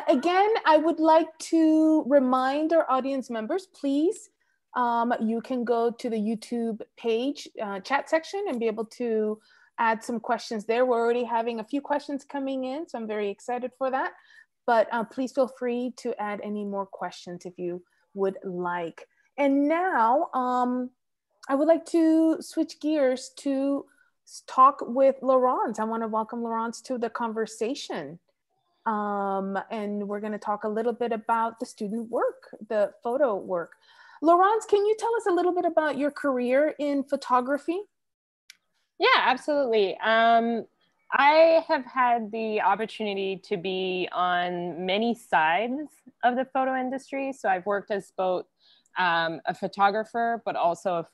Again, I would like to remind our audience members, please, you can go to the YouTube page chat section and be able to add some questions there. We're already having a few questions coming in, so I'm very excited for that. But please feel free to add any more questions if you would like. And now I would like to switch gears to talk with Laurence. I want to welcome Laurence to the conversation. And we're going to talk a little bit about the student work, the photo work. Laurence, can you tell us a little bit about your career in photography? Yeah, absolutely. I have had the opportunity to be on many sides of the photo industry. So I've worked as both a photographer, but also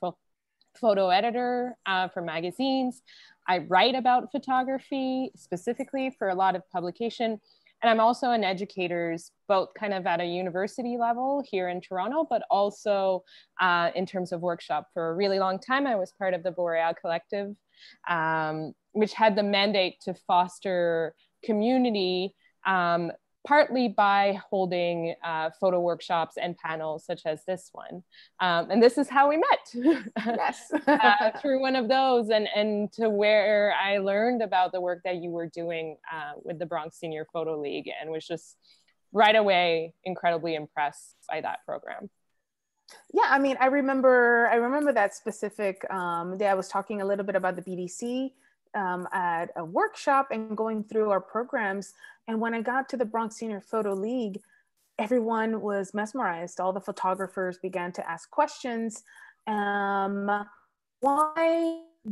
photo editor for magazines. I write about photography specifically for a lot of publication. And I'm also an educator, both kind of at a university level here in Toronto, but also in terms of workshop. For a really long time, I was part of the Boreal Collective, which had the mandate to foster community, partly by holding photo workshops and panels such as this one. And this is how we met. Yes. Through one of those, and to where I learned about the work that you were doing with the Bronx Senior Photo League, and was just right away incredibly impressed by that program. Yeah, I mean, I remember that specific day. I was talking a little bit about the BDC at a workshop and going through our programs. And when I got to the Bronx Senior Photo League, everyone was mesmerized. All the photographers began to ask questions. Why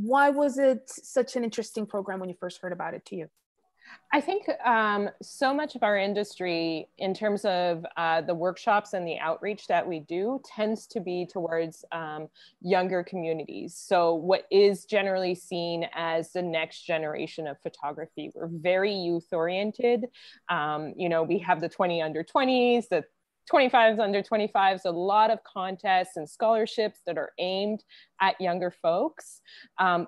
was it such an interesting program when you first heard about it to you? I think so much of our industry, in terms of the workshops and the outreach that we do, tends to be towards younger communities. So what is generally seen as the next generation of photography. We're very youth oriented. You know, we have the 20 under 20s, the 25s under 25s, a lot of contests and scholarships that are aimed at younger folks,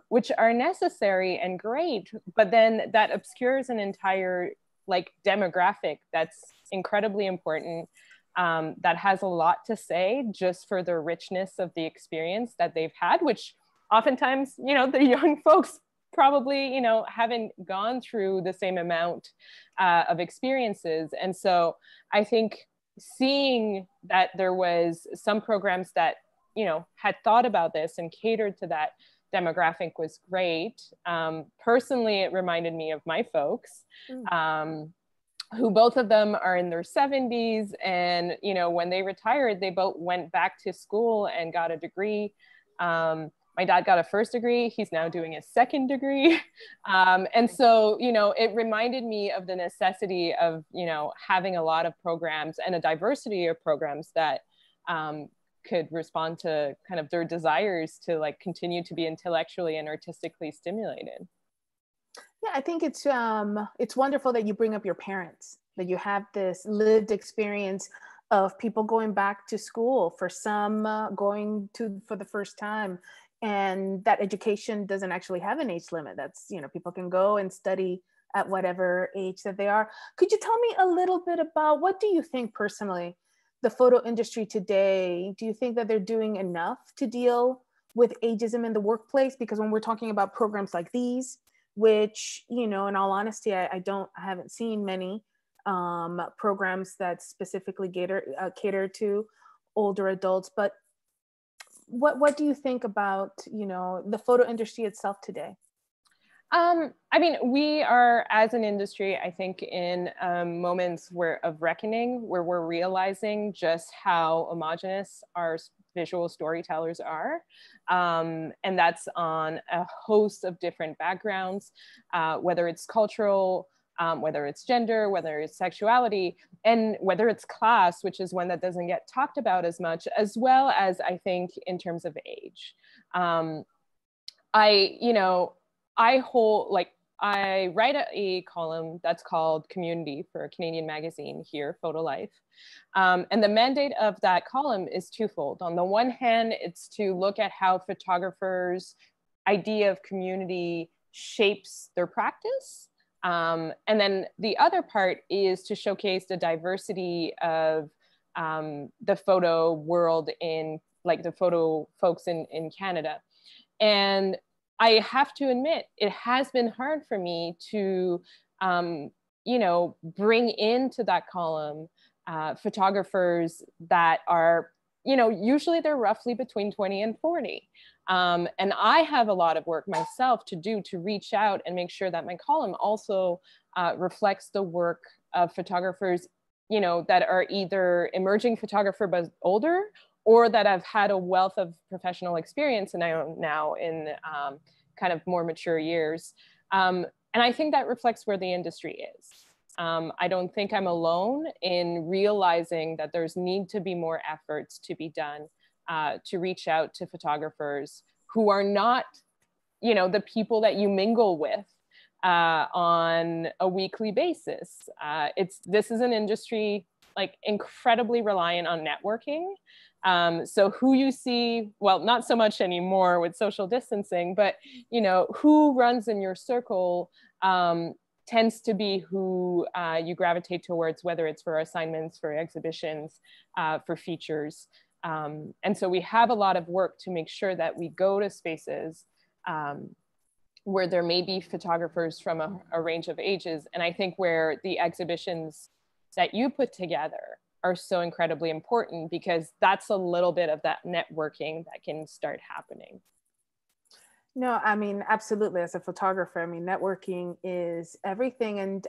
which are necessary and great, but then that obscures an entire like demographic that's incredibly important, that has a lot to say just for the richness of the experience that they've had, which oftentimes, you know, the young folks probably, you know, haven't gone through the same amount of experiences. And so I think seeing that there was some programs that, you know, had thought about this and catered to that demographic was great. Personally, it reminded me of my folks, who both of them are in their 70s. And, you know, when they retired, they both went back to school and got a degree. My dad got a first degree. He's now doing a second degree. And so, you know, it reminded me of the necessity of, you know, having a lot of programs and a diversity of programs that could respond to kind of their desires to like continue to be intellectually and artistically stimulated. Yeah, I think it's wonderful that you bring up your parents, that you have this lived experience of people going back to school, for some going to for the first time. And that education doesn't actually have an age limit. That's, you know, people can go and study at whatever age that they are. Could you tell me a little bit about, what do you think personally, the photo industry today, do you think that they're doing enough to deal with ageism in the workplace? Because when we're talking about programs like these, which, you know, in all honesty, I haven't seen many programs that specifically cater to older adults, but what do you think about, you know, the photo industry itself today? I mean, we are, as an industry, I think, in moments of reckoning, where we're realizing just how homogenous our visual storytellers are. And that's on a host of different backgrounds, whether it's cultural, whether it's gender, whether it's sexuality, and whether it's class, which is one that doesn't get talked about as much, as well as, I think, in terms of age. I write a column that's called Community for a Canadian magazine here, Photo Life. And the mandate of that column is twofold. On the one hand, it's to look at how photographers' idea of community shapes their practice. And then the other part is to showcase the diversity of the photo world, in like the photo folks in Canada. And I have to admit, it has been hard for me to, you know, bring into that column photographers that are, you know, usually they're roughly between 20 and 40. And I have a lot of work myself to do to reach out and make sure that my column also reflects the work of photographers, you know, that are either emerging photographer but older, or that have had a wealth of professional experience and I am now in kind of more mature years. And I think that reflects where the industry is. I don't think I'm alone in realizing that there's need to be more efforts to be done to reach out to photographers who are not, you know, the people that you mingle with on a weekly basis. This is an industry like incredibly reliant on networking. So who you see, well, not so much anymore with social distancing, but you know, who runs in your circle tends to be who you gravitate towards, whether it's for assignments, for exhibitions, for features. And so we have a lot of work to make sure that we go to spaces where there may be photographers from a range of ages. And I think where the exhibitions that you put together are so incredibly important, because that's a little bit of that networking that can start happening. No, I mean, absolutely. As a photographer, I mean, networking is everything. And,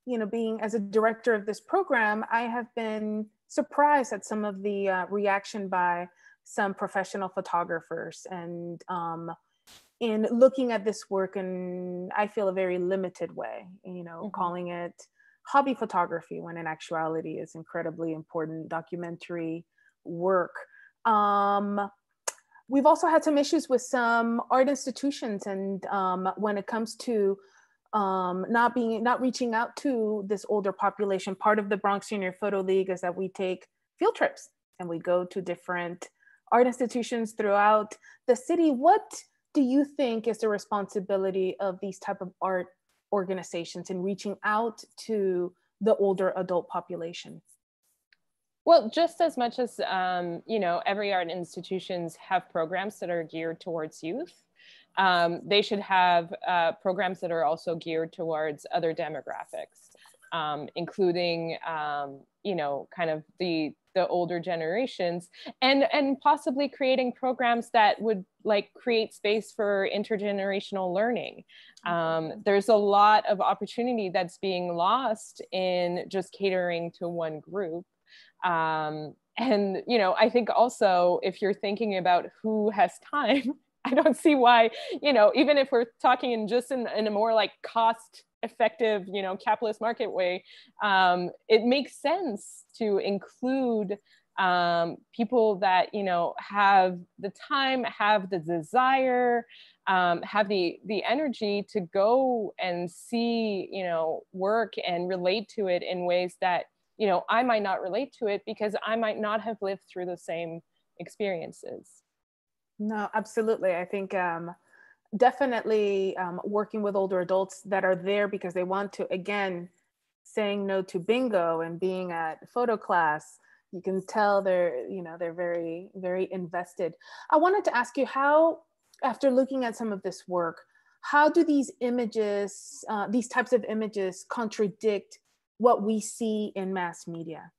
you know, being as a director of this program, I have been surprised at some of the reaction by some professional photographers, and in looking at this work in, I feel, a very limited way, you know, calling it hobby photography, when in actuality is incredibly important documentary work. We've also had some issues with some art institutions, and when it comes to not reaching out to this older population. Part of the Bronx Senior Photo League is that we take field trips and we go to different art institutions throughout the city. What do you think is the responsibility of these type of art organizations in reaching out to the older adult population? Well, just as much as, you know, every art institutions have programs that are geared towards youth, they should have programs that are also geared towards other demographics, including, you know, kind of the older generations, and possibly creating programs that would like create space for intergenerational learning. There's a lot of opportunity that's being lost in just catering to one group. And, you know, I think also if you're thinking about who has time, I don't see why, you know, even if we're talking in a more like cost effective, you know, capitalist market way, it makes sense to include people that, you know, have the time, have the desire, have the energy to go and see, you know, work and relate to it in ways that, you know, I might not relate to it because I might not have lived through the same experiences. No, absolutely. I think definitely working with older adults that are there because they want to, again, saying no to bingo and being at photo class, you can tell they're, you know, they're very, very invested. I wanted to ask you how, after looking at some of this work, how do these images, these types of images contradict what we see in mass media?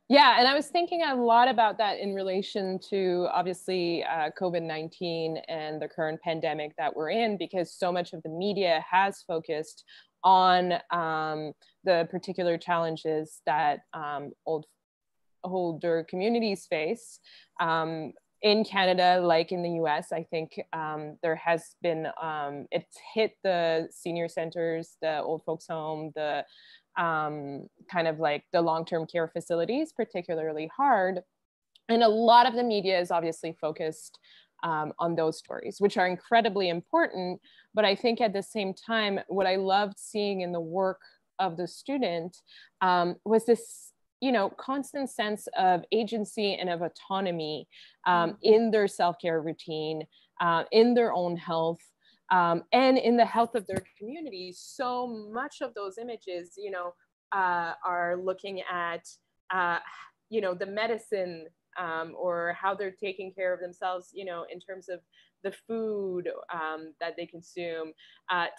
Yeah, and I was thinking a lot about that in relation to obviously COVID-19 and the current pandemic that we're in, because so much of the media has focused on the particular challenges that older communities face. In Canada, like in the US, I think there has been, it's hit the senior centers, the old folks home, the kind of like the long-term care facilities particularly hard. And a lot of the media is obviously focused on those stories, which are incredibly important. But I think at the same time, what I loved seeing in the work of the student was this, you know, constant sense of agency and of autonomy in their self-care routine, in their own health, and in the health of their communities. So much of those images, you know, are looking at, you know, the medicine or how they're taking care of themselves, you know, in terms of the food that they consume,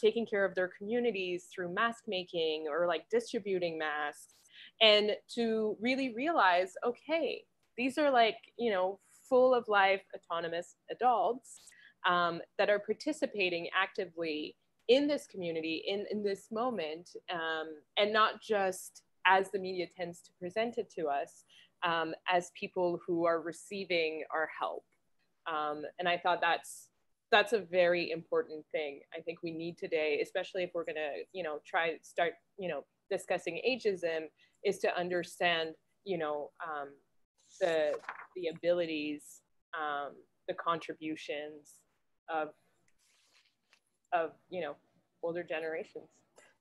taking care of their communities through mask making or like distributing masks, and to really realize, okay, these are like, you know, full of life, autonomous adults that are participating actively in this community, in this moment, and not just as the media tends to present it to us, as people who are receiving our help. And I thought that's a very important thing. I think we need today, especially if we're gonna, you know, start, you know, discussing ageism, is to understand, you know, the abilities the contributions of you know, older generations.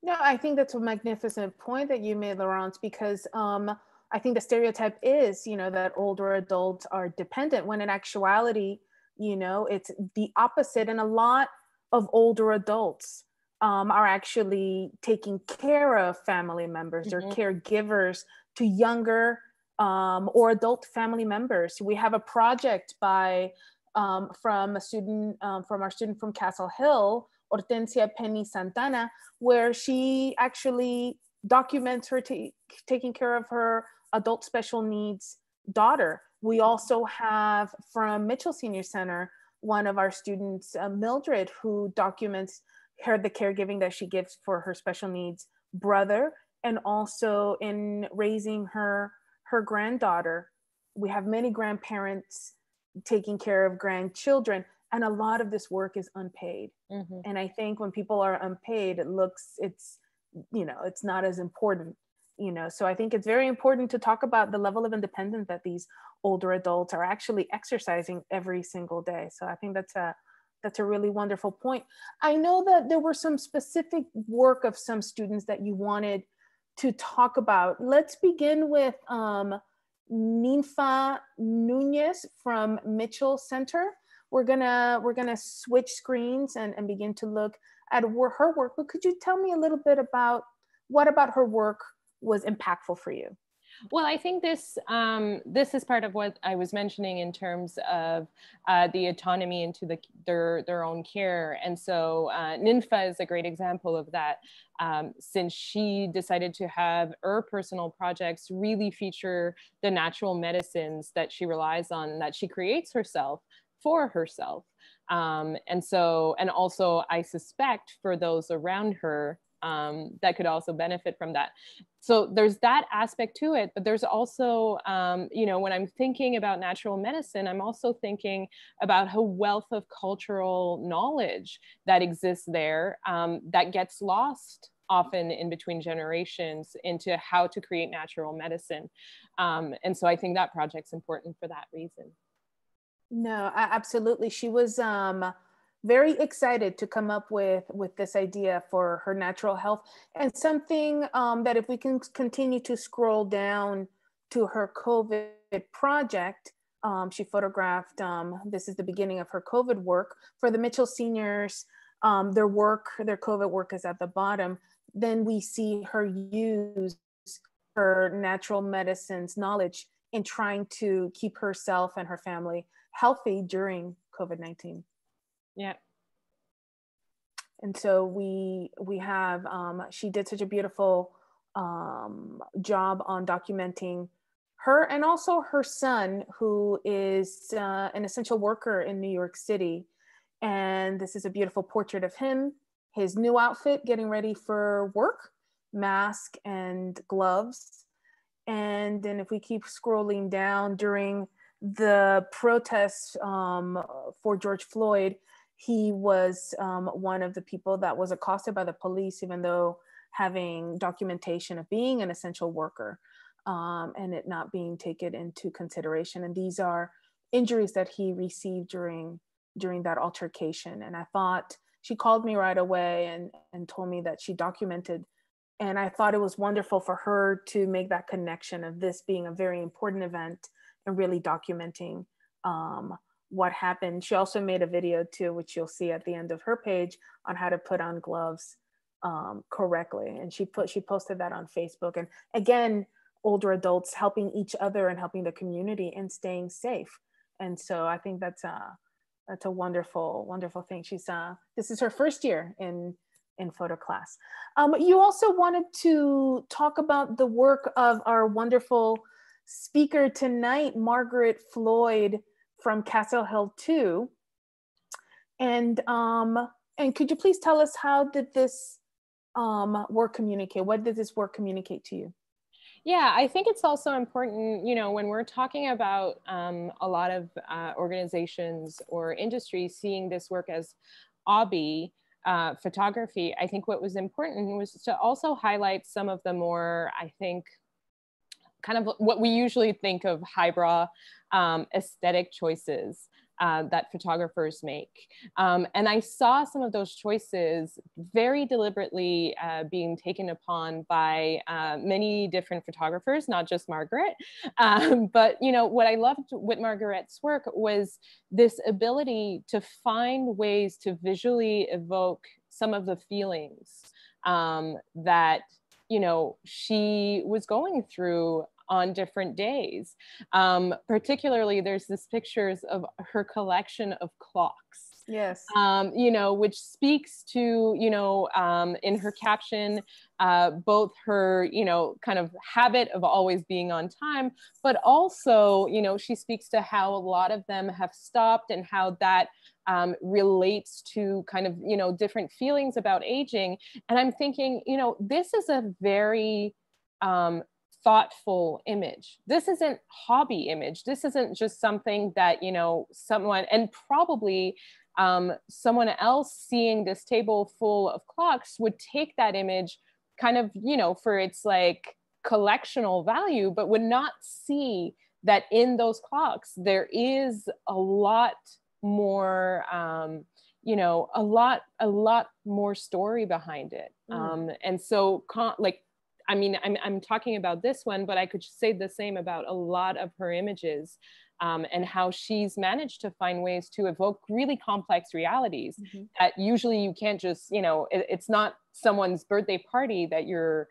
No, I think that's a magnificent point that you made, Laurence, because I think the stereotype is, you know, that older adults are dependent, when in actuality, you know, it's the opposite. And a lot of older adults are actually taking care of family members or caregivers to younger or adult family members. We have a project by from a student, from our student from Castle Hill, Hortensia Penny Santana, where she actually documents her taking care of her adult special needs daughter. We also have from Mitchell Senior Center, one of our students, Mildred, who documents the caregiving that she gives for her special needs brother, and also in raising her granddaughter. We have many grandparents taking care of grandchildren, and a lot of this work is unpaid. And I think when people are unpaid, it's you know, it's not as important, you know. So I think it's very important to talk about the level of independence that these older adults are actually exercising every single day. So I think that's a really wonderful point. I know that there were some specific work of some students that you wanted to talk about. Let's begin with Ninfa Nunez from Mitchell Center. We're gonna switch screens and begin to look at her work. But could you tell me a little bit about what about her work was impactful for you? Well, I think this is part of what I was mentioning in terms of the autonomy into their own care. And so Ninfa is a great example of that, since she decided to have her personal projects really feature the natural medicines that she relies on, that she creates herself for herself. And also I suspect for those around her that could also benefit from that. So there's that aspect to it, but there's also, you know, when I'm thinking about natural medicine, I'm also thinking about a wealth of cultural knowledge that exists there, that gets lost often in between generations into how to create natural medicine. And so I think that project's important for that reason. No, absolutely. She was very excited to come up with this idea for her natural health, and something that if we can continue to scroll down to her COVID project, she photographed, this is the beginning of her COVID work for the Mitchell seniors. Their COVID work is at the bottom. Then we see her use her natural medicines knowledge in trying to keep herself and her family healthy during COVID-19. Yeah. And so we have, she did such a beautiful job on documenting her and also her son, who is an essential worker in New York City. And this is a beautiful portrait of him, his new outfit, getting ready for work, mask and gloves. And then if we keep scrolling down, during the protests for George Floyd, he was one of the people that was accosted by the police, even though having documentation of being an essential worker, and it not being taken into consideration. And these are injuries that he received during that altercation. And I thought, she called me right away and told me that she documented. And I thought it was wonderful for her to make that connection of this being a very important event and really documenting what happened. She also made a video too, which you'll see at the end of her page, on how to put on gloves correctly. And she posted that on Facebook. And again, older adults helping each other and helping the community and staying safe. And so I think that's a wonderful, wonderful thing. This is her first year in photo class. You also wanted to talk about the work of our wonderful speaker tonight, Margaret Floyd from Castle Hill 2. And could you please tell us, how did this work communicate? What did this work communicate to you? Yeah, I think it's also important, you know, when we're talking about a lot of organizations or industries seeing this work as hobby photography, I think what was important was to also highlight some of the more, I think, kind of what we usually think of highbrow aesthetic choices that photographers make. And I saw some of those choices very deliberately being taken upon by many different photographers, not just Margaret. But what I loved with Margaret's work was this ability to find ways to visually evoke some of the feelings that she was going through on different days. Particularly, there's this pictures of her collection of clocks. Yes. Which speaks to, in her caption, both her, kind of habit of always being on time, but also, she speaks to how a lot of them have stopped and how that relates to kind of, different feelings about aging. And I'm thinking, this is a very thoughtful image. This isn't hobby image. This isn't just something that, someone, and probably someone else seeing this table full of clocks would take that image kind of, for its like collectional value, but would not see that in those clocks, there is a lot more, a lot more story behind it. And so I'm talking about this one, but I could say the same about a lot of her images, and how she's managed to find ways to evoke really complex realities that usually you can't just, it's not someone's birthday party that you're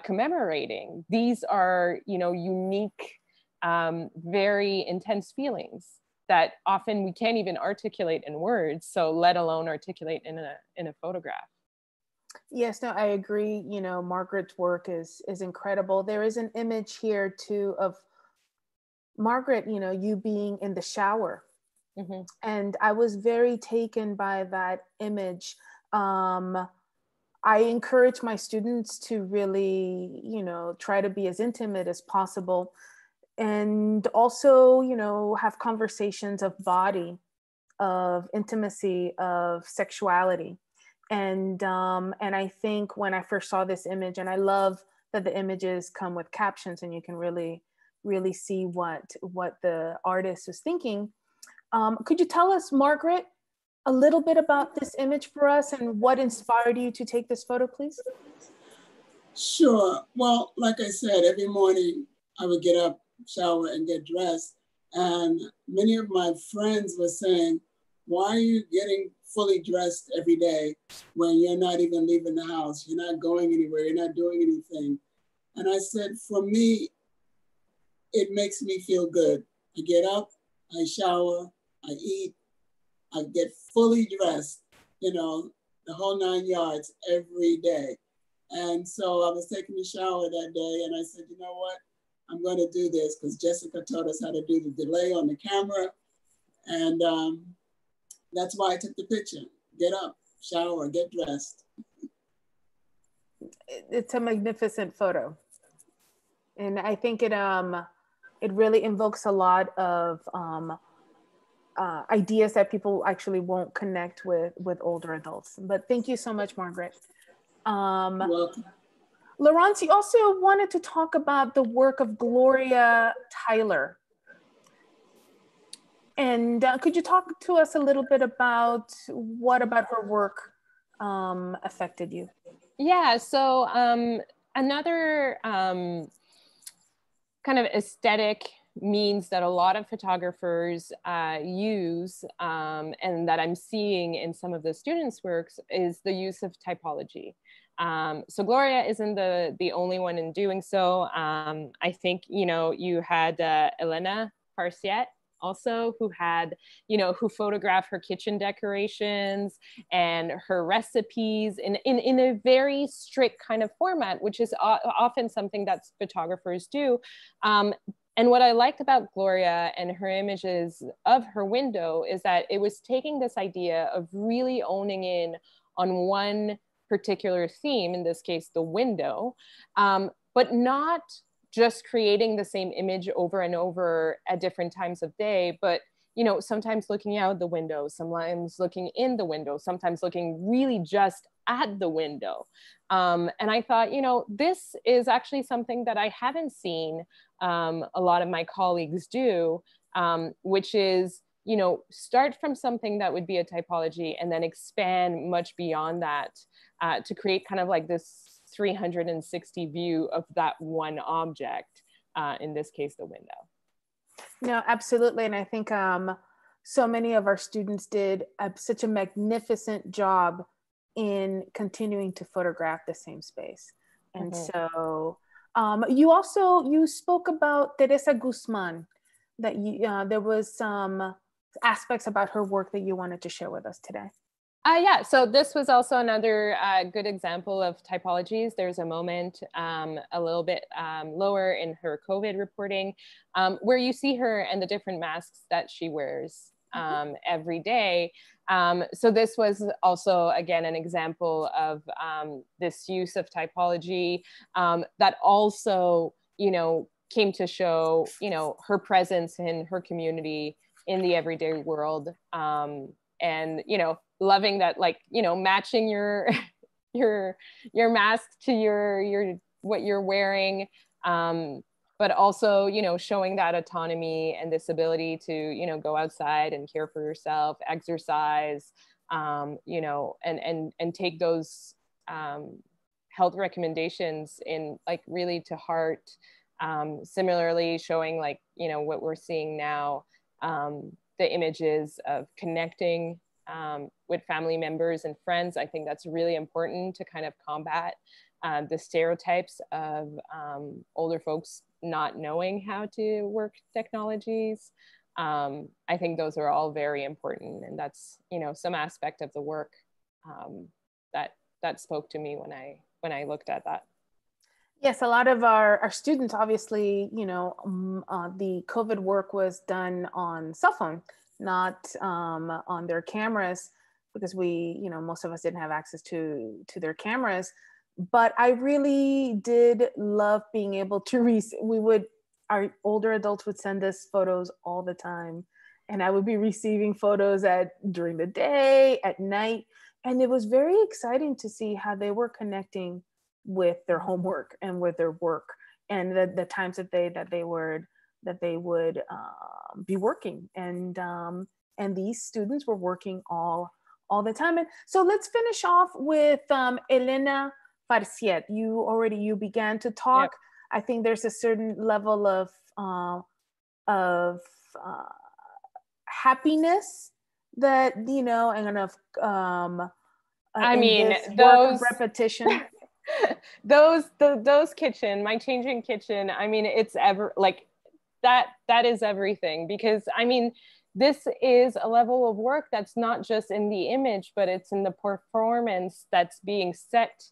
commemorating. These are, unique, very intense feelings that often we can't even articulate in words, so let alone articulate in a photograph. Yes, no, I agree. Margaret's work is incredible. There is an image here too of Margaret, you being in the shower. And I was very taken by that image. I encourage my students to really, try to be as intimate as possible, and also, have conversations of body, of intimacy, of sexuality. And I think when I first saw this image, and I love that the images come with captions and you can really see what the artist was thinking. Could you tell us, Margaret, a little bit about this image for us and what inspired you to take this photo, please? Sure. Well, like I said, every morning I would get up, shower, and get dressed. And many of my friends were saying, why are you getting fully dressed every day when you're not even leaving the house? You're not going anywhere, you're not doing anything. And I said, for me, it makes me feel good. I get up, I shower, I eat, I get fully dressed, the whole 9 yards every day. And so I was taking a shower that day and I said, you know what? I'm going to do this because Jessica taught us how to do the delay on the camera. And that's why I took the picture. Get up, shower, get dressed. It's a magnificent photo. And I think it really invokes a lot of ideas that people actually won't connect with older adults. But thank you so much, Margaret. You're welcome. Laurence, you also wanted to talk about the work of Gloria Tyler. And could you talk to us a little bit about what about her work affected you? Yeah, so another kind of aesthetic means that a lot of photographers use, and that I'm seeing in some of the students' works, is the use of typology. So Gloria isn't the only one in doing so. I think, you had Elena Parciet also, who had, who photographed her kitchen decorations and her recipes in a very strict kind of format, which is often something that photographers do. And what I liked about Gloria and her images of her window is that it was taking this idea of really owning in on one particular theme, in this case, the window, but not just creating the same image over and over at different times of day, but sometimes looking out the window, sometimes looking in the window, sometimes looking really just at the window. And I thought, this is actually something that I haven't seen a lot of my colleagues do, which is, you know, start from something that would be a typology and then expand much beyond that to create kind of like this 360 view of that one object, in this case, the window. No, absolutely. And I think so many of our students did such a magnificent job in continuing to photograph the same space. And so you spoke about Teresa Guzman, that there was some aspects about her work that you wanted to share with us today. Yeah, so this was also another good example of typologies. There's a moment a little bit lower in her COVID reporting where you see her and the different masks that she wears every day. So this was also, again, an example of this use of typology that also, you know, came to show, you know, her presence in her community in the everyday world. And, you know, loving that, like, you know, matching your mask to your what you're wearing, but also, you know, showing that autonomy and this ability to, you know, go outside and care for yourself, exercise, you know, and take those health recommendations in, like, really to heart. Similarly, showing, like, you know, what we're seeing now, the images of connecting with family members and friends. I think that's really important to kind of combat the stereotypes of older folks not knowing how to work technologies. I think those are all very important, and that's, you know, some aspect of the work that spoke to me when I looked at that. Yes, a lot of our students, obviously, you know, the COVID work was done on cell phone, not on their cameras, because we, you know, most of us didn't have access to their cameras. But I really did love being able to our older adults would send us photos all the time, and I would be receiving photos during the day, at night, and it was very exciting to see how they were connecting with their homework and with their work, and the times that they would be working, and these students were working all the time. And so let's finish off with Elena Farciet. You began to talk. Yep. I think there's a certain level of happiness that, you know, and of I mean, those repetition. those kitchen, my changing kitchen, I mean, it's ever like that is everything, because I mean, this is a level of work that's not just in the image, but it's in the performance that's being set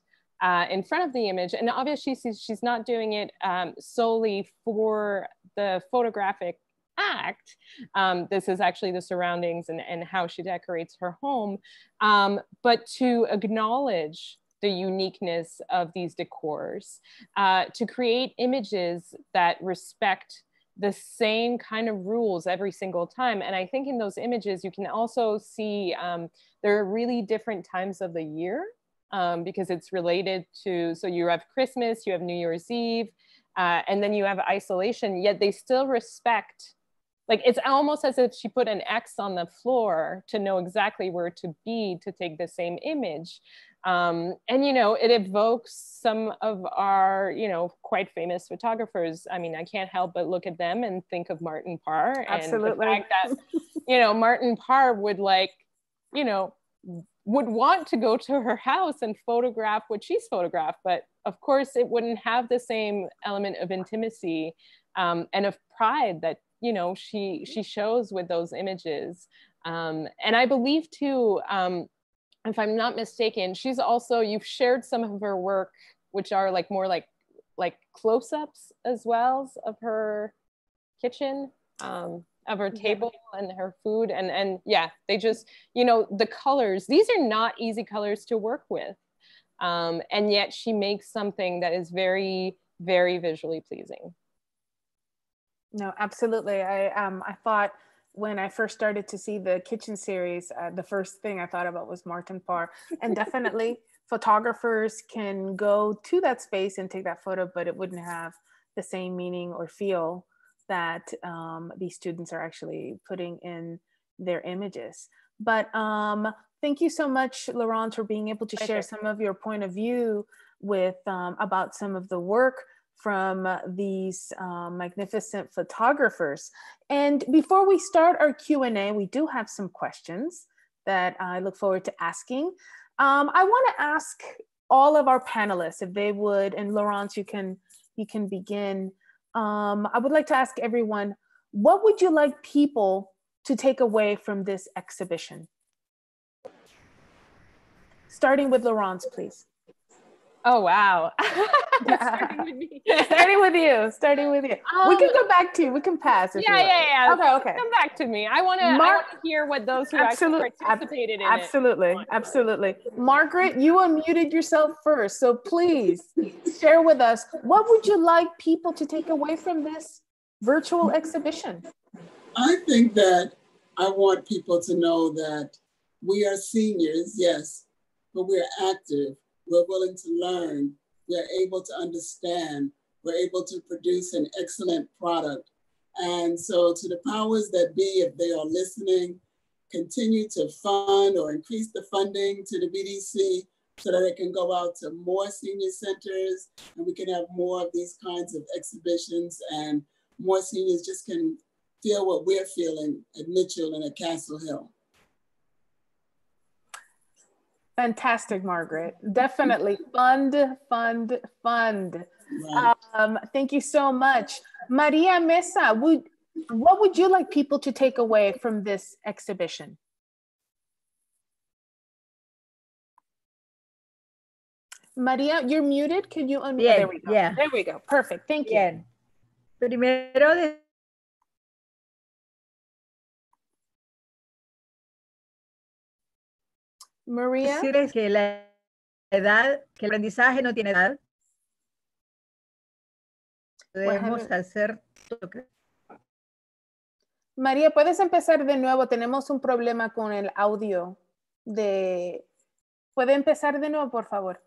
in front of the image. And obviously she's not doing it solely for the photographic act. This is actually the surroundings and how she decorates her home, but to acknowledge the uniqueness of these decors, to create images that respect the same kind of rules every single time. And I think in those images, you can also see there are really different times of the year, because it's related to, so you have Christmas, you have New Year's Eve, and then you have isolation, yet they still respect, like, it's almost as if she put an X on the floor to know exactly where to be to take the same image. And, you know, it evokes some of our, you know, quite famous photographers. I mean, I can't help but look at them and think of Martin Parr. Absolutely. And the fact that, you know, Martin Parr would, like, you know, would want to go to her house and photograph what she's photographed. But of course, it wouldn't have the same element of intimacy and of pride that, you know, she shows with those images. And I believe too, if I'm not mistaken, she's also, you've shared some of her work, which are like more like close-ups as well of her kitchen, of her table and her food. And yeah, they just, you know, the colors, these are not easy colors to work with. And yet she makes something that is very, very visually pleasing. No, absolutely. I thought, when I first started to see the kitchen series, the first thing I thought about was Martin Parr. And definitely photographers can go to that space and take that photo, but it wouldn't have the same meaning or feel that these students are actually putting their images. But thank you so much, Laurence, for being able to share some of your point of view with about some of the work from these magnificent photographers. And before we start our Q&A, we do have some questions that I look forward to asking. I want to ask all of our panelists if they would, and Laurence, you can begin. I would like to ask everyone, what would you like people to take away from this exhibition? Starting with Laurence, please. Oh, wow. Starting with me. Starting with you. We can go back to you. We can pass. Yeah. Okay. Come back to me. I want to hear what those who actually participated in it. Absolutely. Margaret, you unmuted yourself first. So please share with us, what would you like people to take away from this virtual exhibition? I think that I want people to know that we are seniors, yes, but we're active. We're willing to learn. We're able to understand. We're able to produce an excellent product. And so to the powers that be, if they are listening, continue to fund or increase the funding to the BDC so that it can go out to more senior centers and we can have more of these kinds of exhibitions and more seniors just can feel what we're feeling at Mitchell and at Castle Hill. Fantastic, Margaret. Definitely fund. Right. Thank you so much. Maria Mesa, what would you like people to take away from this exhibition? Maria, you're muted. Can you unmute? Bien, there we go. Yeah. There we go. Perfect. Thank Bien. you. Primero, Maria. Decirles que la edad, que el aprendizaje no tiene edad. Podemos hacer todo. María, puedes empezar de nuevo. Tenemos un problema con el audio. ¿Puede empezar de nuevo, por favor?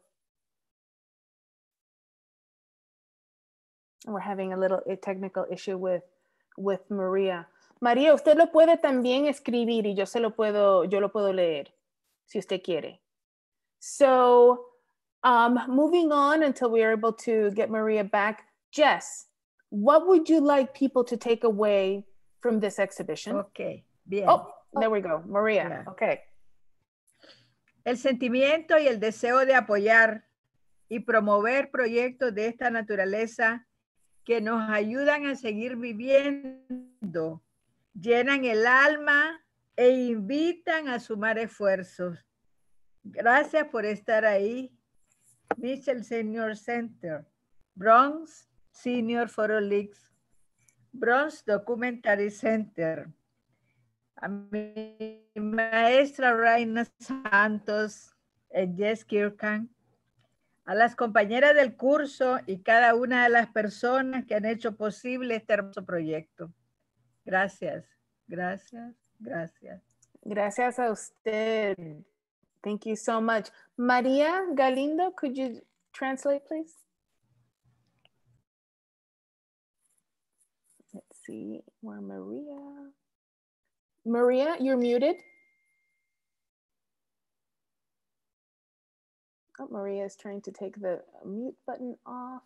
We're having a little technical issue with Maria. María, usted lo puede también escribir y yo lo puedo leer, si usted quiere. So, moving on until we are able to get Maria back. Jess, what would you like people to take away from this exhibition? Okay, bien. Oh, there we go. Maria, yeah. Okay. El sentimiento y el deseo de apoyar y promover proyectos de esta naturaleza que nos ayudan a seguir viviendo, llenan el alma e invitan a sumar esfuerzos. Gracias por estar ahí. Mitchell Senior Center, Bronx Senior Photo Leagues, Bronx Documentary Center. A mi maestra Raina Santos, Jess Kirkan, a las compañeras del curso y cada una de las personas que han hecho posible este hermoso proyecto. Gracias, gracias, gracias. Gracias a usted. Thank you so much. Maria Galindo, could you translate, please? Let's see, where Maria? Maria, you're muted. Oh, Maria is trying to take the mute button off.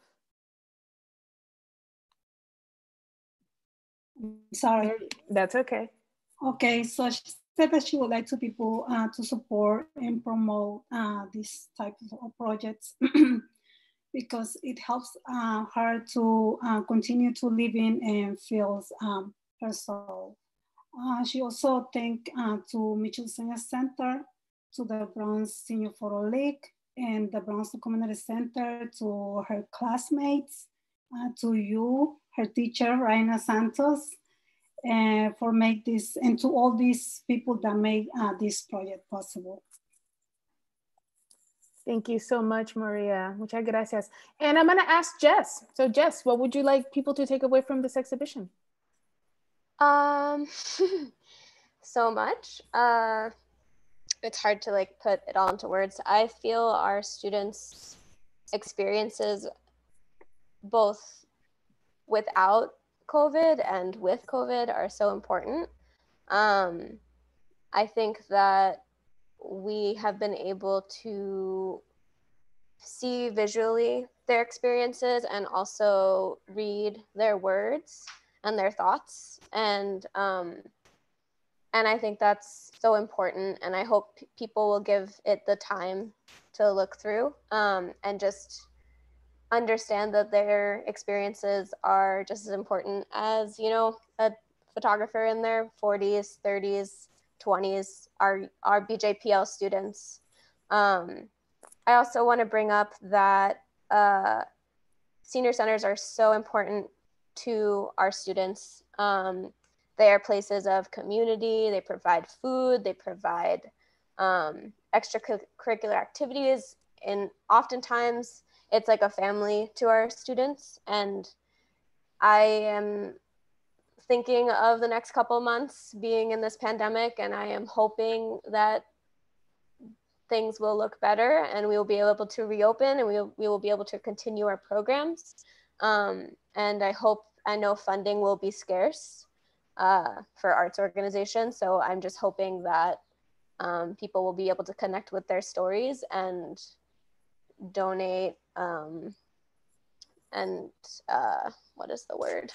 Sorry. That's okay. Okay, so she said that she would like to people to support and promote these types of projects because it helps her to continue to live in and feels herself. She also thanked to Mitchell Senior Center, to the Bronx Senior Photo League, and the Bronx Community Center, to her classmates, to you, her teacher, Raina Santos, for make this, and to all these people that make this project possible. Thank you so much, Maria. Muchas gracias. And I'm gonna ask Jess. So Jess, what would you like people to take away from this exhibition? So much. It's hard to like put it all into words. I feel our students' experiences both without COVID and with COVID are so important. I think that we have been able to see visually their experiences and also read their words and their thoughts. And I think that's so important. And I hope people will give it the time to look through and just understand that their experiences are just as important as, you know, a photographer in their 40s, 30s, 20s, our BJPL students. I also want to bring up that senior centers are so important to our students. They are places of community, they provide food, they provide extracurricular activities, and oftentimes it's like a family to our students. And I am thinking of the next couple of months being in this pandemic, and I am hoping that things will look better and we will be able to reopen and we will be able to continue our programs. And I know funding will be scarce for arts organizations. So I'm just hoping that people will be able to connect with their stories and donate and what is the word?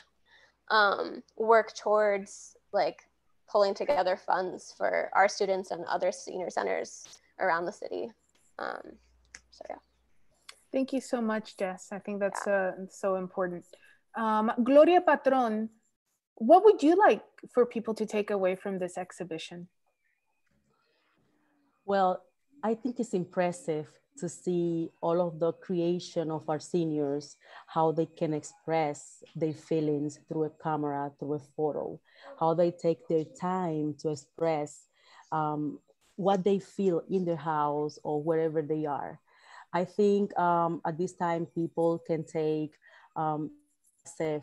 Work towards like pulling together funds for our students and other senior centers around the city. So yeah. Thank you so much, Jess. I think that's so important. Gloria Patron, what would you like for people to take away from this exhibition? Well, I think it's impressive to see all of the creation of our seniors, how they can express their feelings through a camera, through a photo, how they take their time to express what they feel in their house or wherever they are. I think at this time, people can take the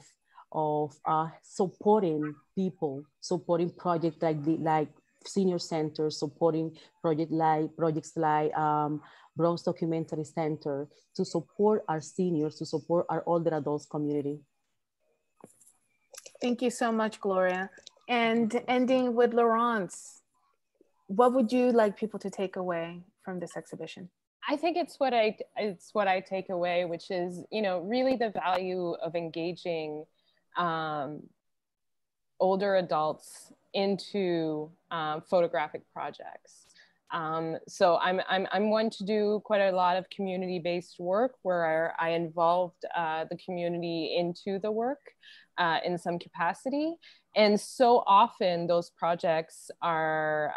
of supporting people, supporting projects like senior centers, supporting projects like Bronx Documentary Center to support our seniors, to support our older adults community. Thank you so much, Gloria. And ending with Laurence, what would you like people to take away from this exhibition? I think it's what I take away, which is, you know, really the value of engaging older adults into photographic projects. So I'm one to do quite a lot of community-based work where I involved the community into the work in some capacity. And so often those projects are,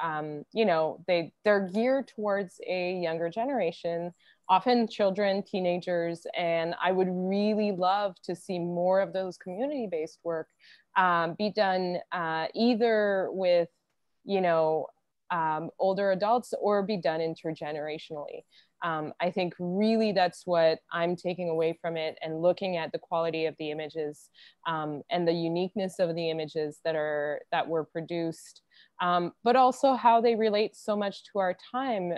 you know, they're geared towards a younger generation, often children, teenagers, and I would really love to see more of those community-based work be done either with, you know, older adults or be done intergenerationally. I think really that's what I'm taking away from it, and looking at the quality of the images and the uniqueness of the images that were produced, but also how they relate so much to our time.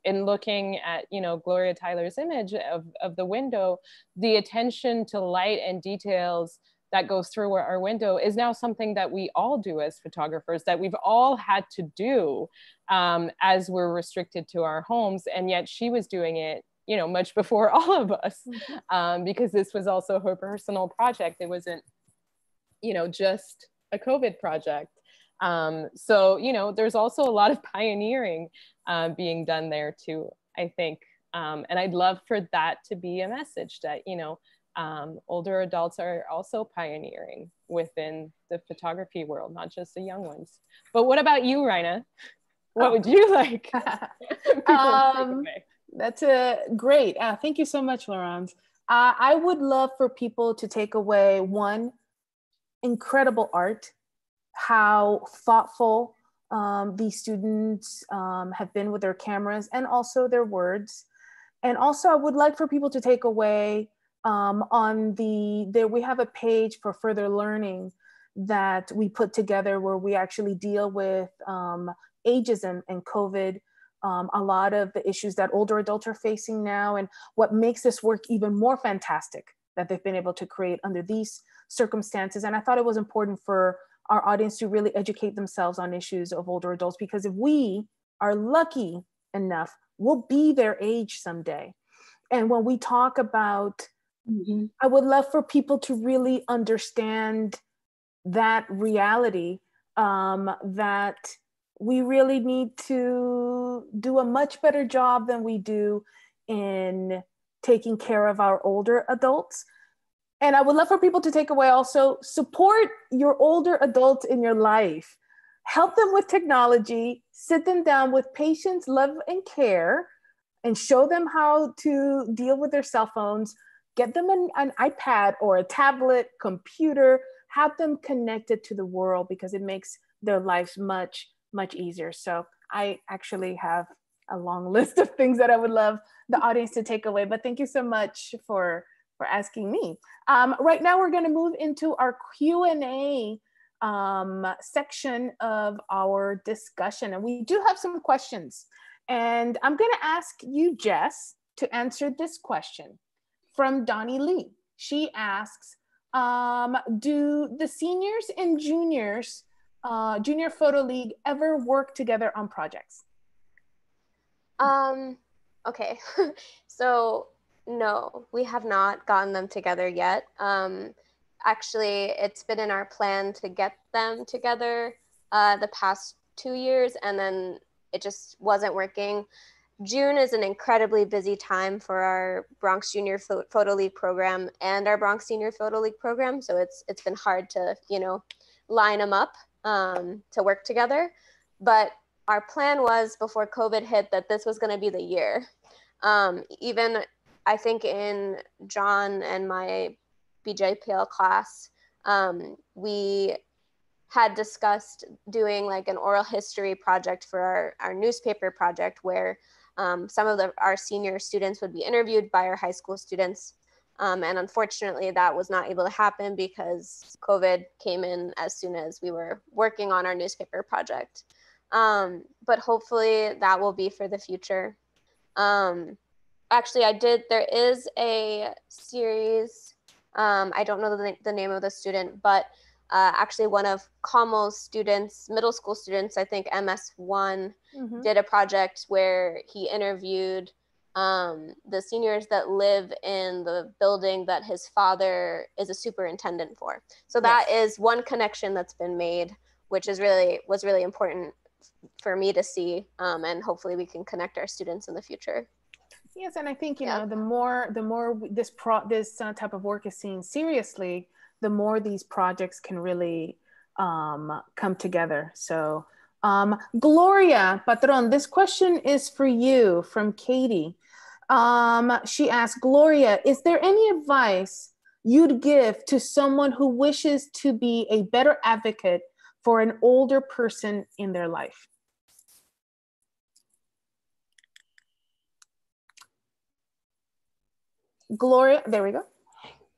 In looking at, you know, Gloria Tyler's image of the window, the attention to light and details that goes through our window is now something that we all do as photographers, that we've all had to do as we're restricted to our homes. And yet she was doing it, you know, much before all of us, because this was also her personal project. It wasn't, you know, just a COVID project. So, you know, there's also a lot of pioneering being done there too, I think. And I'd love for that to be a message that, you know, older adults are also pioneering within the photography world, not just the young ones. But what about you, Raina? What would you like? That's great. Thank you so much, Laurence. I would love for people to take away, one, incredible art, how thoughtful these students have been with their cameras and also their words. And also I would like for people to take away we have a page for further learning that we put together where we actually deal with ageism and COVID, a lot of the issues that older adults are facing now, and what makes this work even more fantastic that they've been able to create under these circumstances. And I thought it was important for our audience to really educate themselves on issues of older adults, because if we are lucky enough, we'll be their age someday. And when we talk about, I would love for people to really understand that reality, that we really need to do a much better job than we do in taking care of our older adults. And I would love for people to take away also, support your older adults in your life. Help them with technology, sit them down with patience, love, and care, and show them how to deal with their cell phones. Get them an iPad or a tablet, computer, have them connected to the world, because it makes their lives much, much easier. So I actually have a long list of things that I would love the audience to take away, but thank you so much for asking me. Right now we're gonna move into our Q&A section of our discussion. And we do have some questions. And I'm gonna ask you, Jess, to answer this question from Donnie Lee. She asks, do the seniors and juniors, Junior Photo League, ever work together on projects? Okay, so no, we have not gotten them together yet. Actually, it's been in our plan to get them together the past 2 years, and then it just wasn't working. June is an incredibly busy time for our Bronx Junior Photo League program and our Bronx Senior Photo League program, so it's been hard to, you know, line them up to work together. But our plan was, before COVID hit, that this was going to be the year. Even I think in John and my BJPL class, we had discussed doing like an oral history project for our newspaper project, where some of our senior students would be interviewed by our high school students. And unfortunately, that was not able to happen because COVID came in as soon as we were working on our newspaper project. But hopefully that will be for the future. Actually, there is a series, I don't know the name of the student, but actually one of Kamal's students, middle school students, I think MS1, did a project where he interviewed the seniors that live in the building that his father is a superintendent for. So that is one connection that's been made, which was really important for me to see, and hopefully we can connect our students in the future. Yes, and I think, you know, the more this type of work is seen seriously, the more these projects can really come together. So Gloria Patron, this question is for you from Katie. She asked, Gloria, is there any advice you'd give to someone who wishes to be a better advocate for an older person in their life? Gloria, there we go.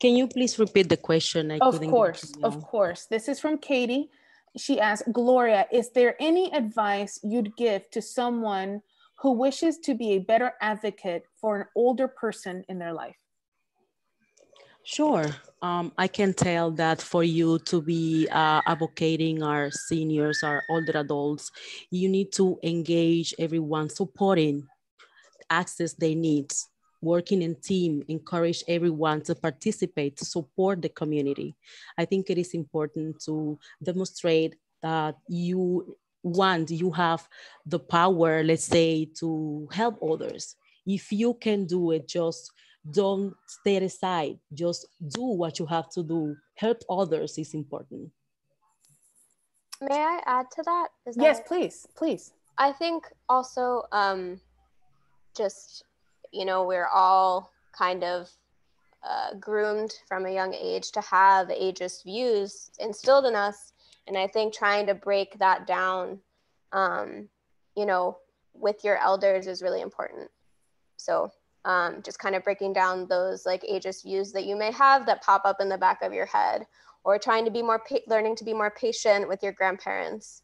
Can you please repeat the question? Of course. This is from Katie. She asked, Gloria, is there any advice you'd give to someone who wishes to be a better advocate for an older person in their life? Sure. I can tell that for you to be advocating our seniors, our older adults, you need to engage everyone, supporting, access their needs, working in team, encourage everyone to participate, to support the community. I think it is important to demonstrate that you have the power, let's say, to help others. If you can do it, just don't stay aside, just do what you have to do. Help others is important. May I add to that? Yes, please. I think also just, you know, we're all kind of groomed from a young age to have ageist views instilled in us. And I think trying to break that down, you know, with your elders is really important. So just kind of breaking down those like ageist views that you may have that pop up in the back of your head, or trying to be learning to be more patient with your grandparents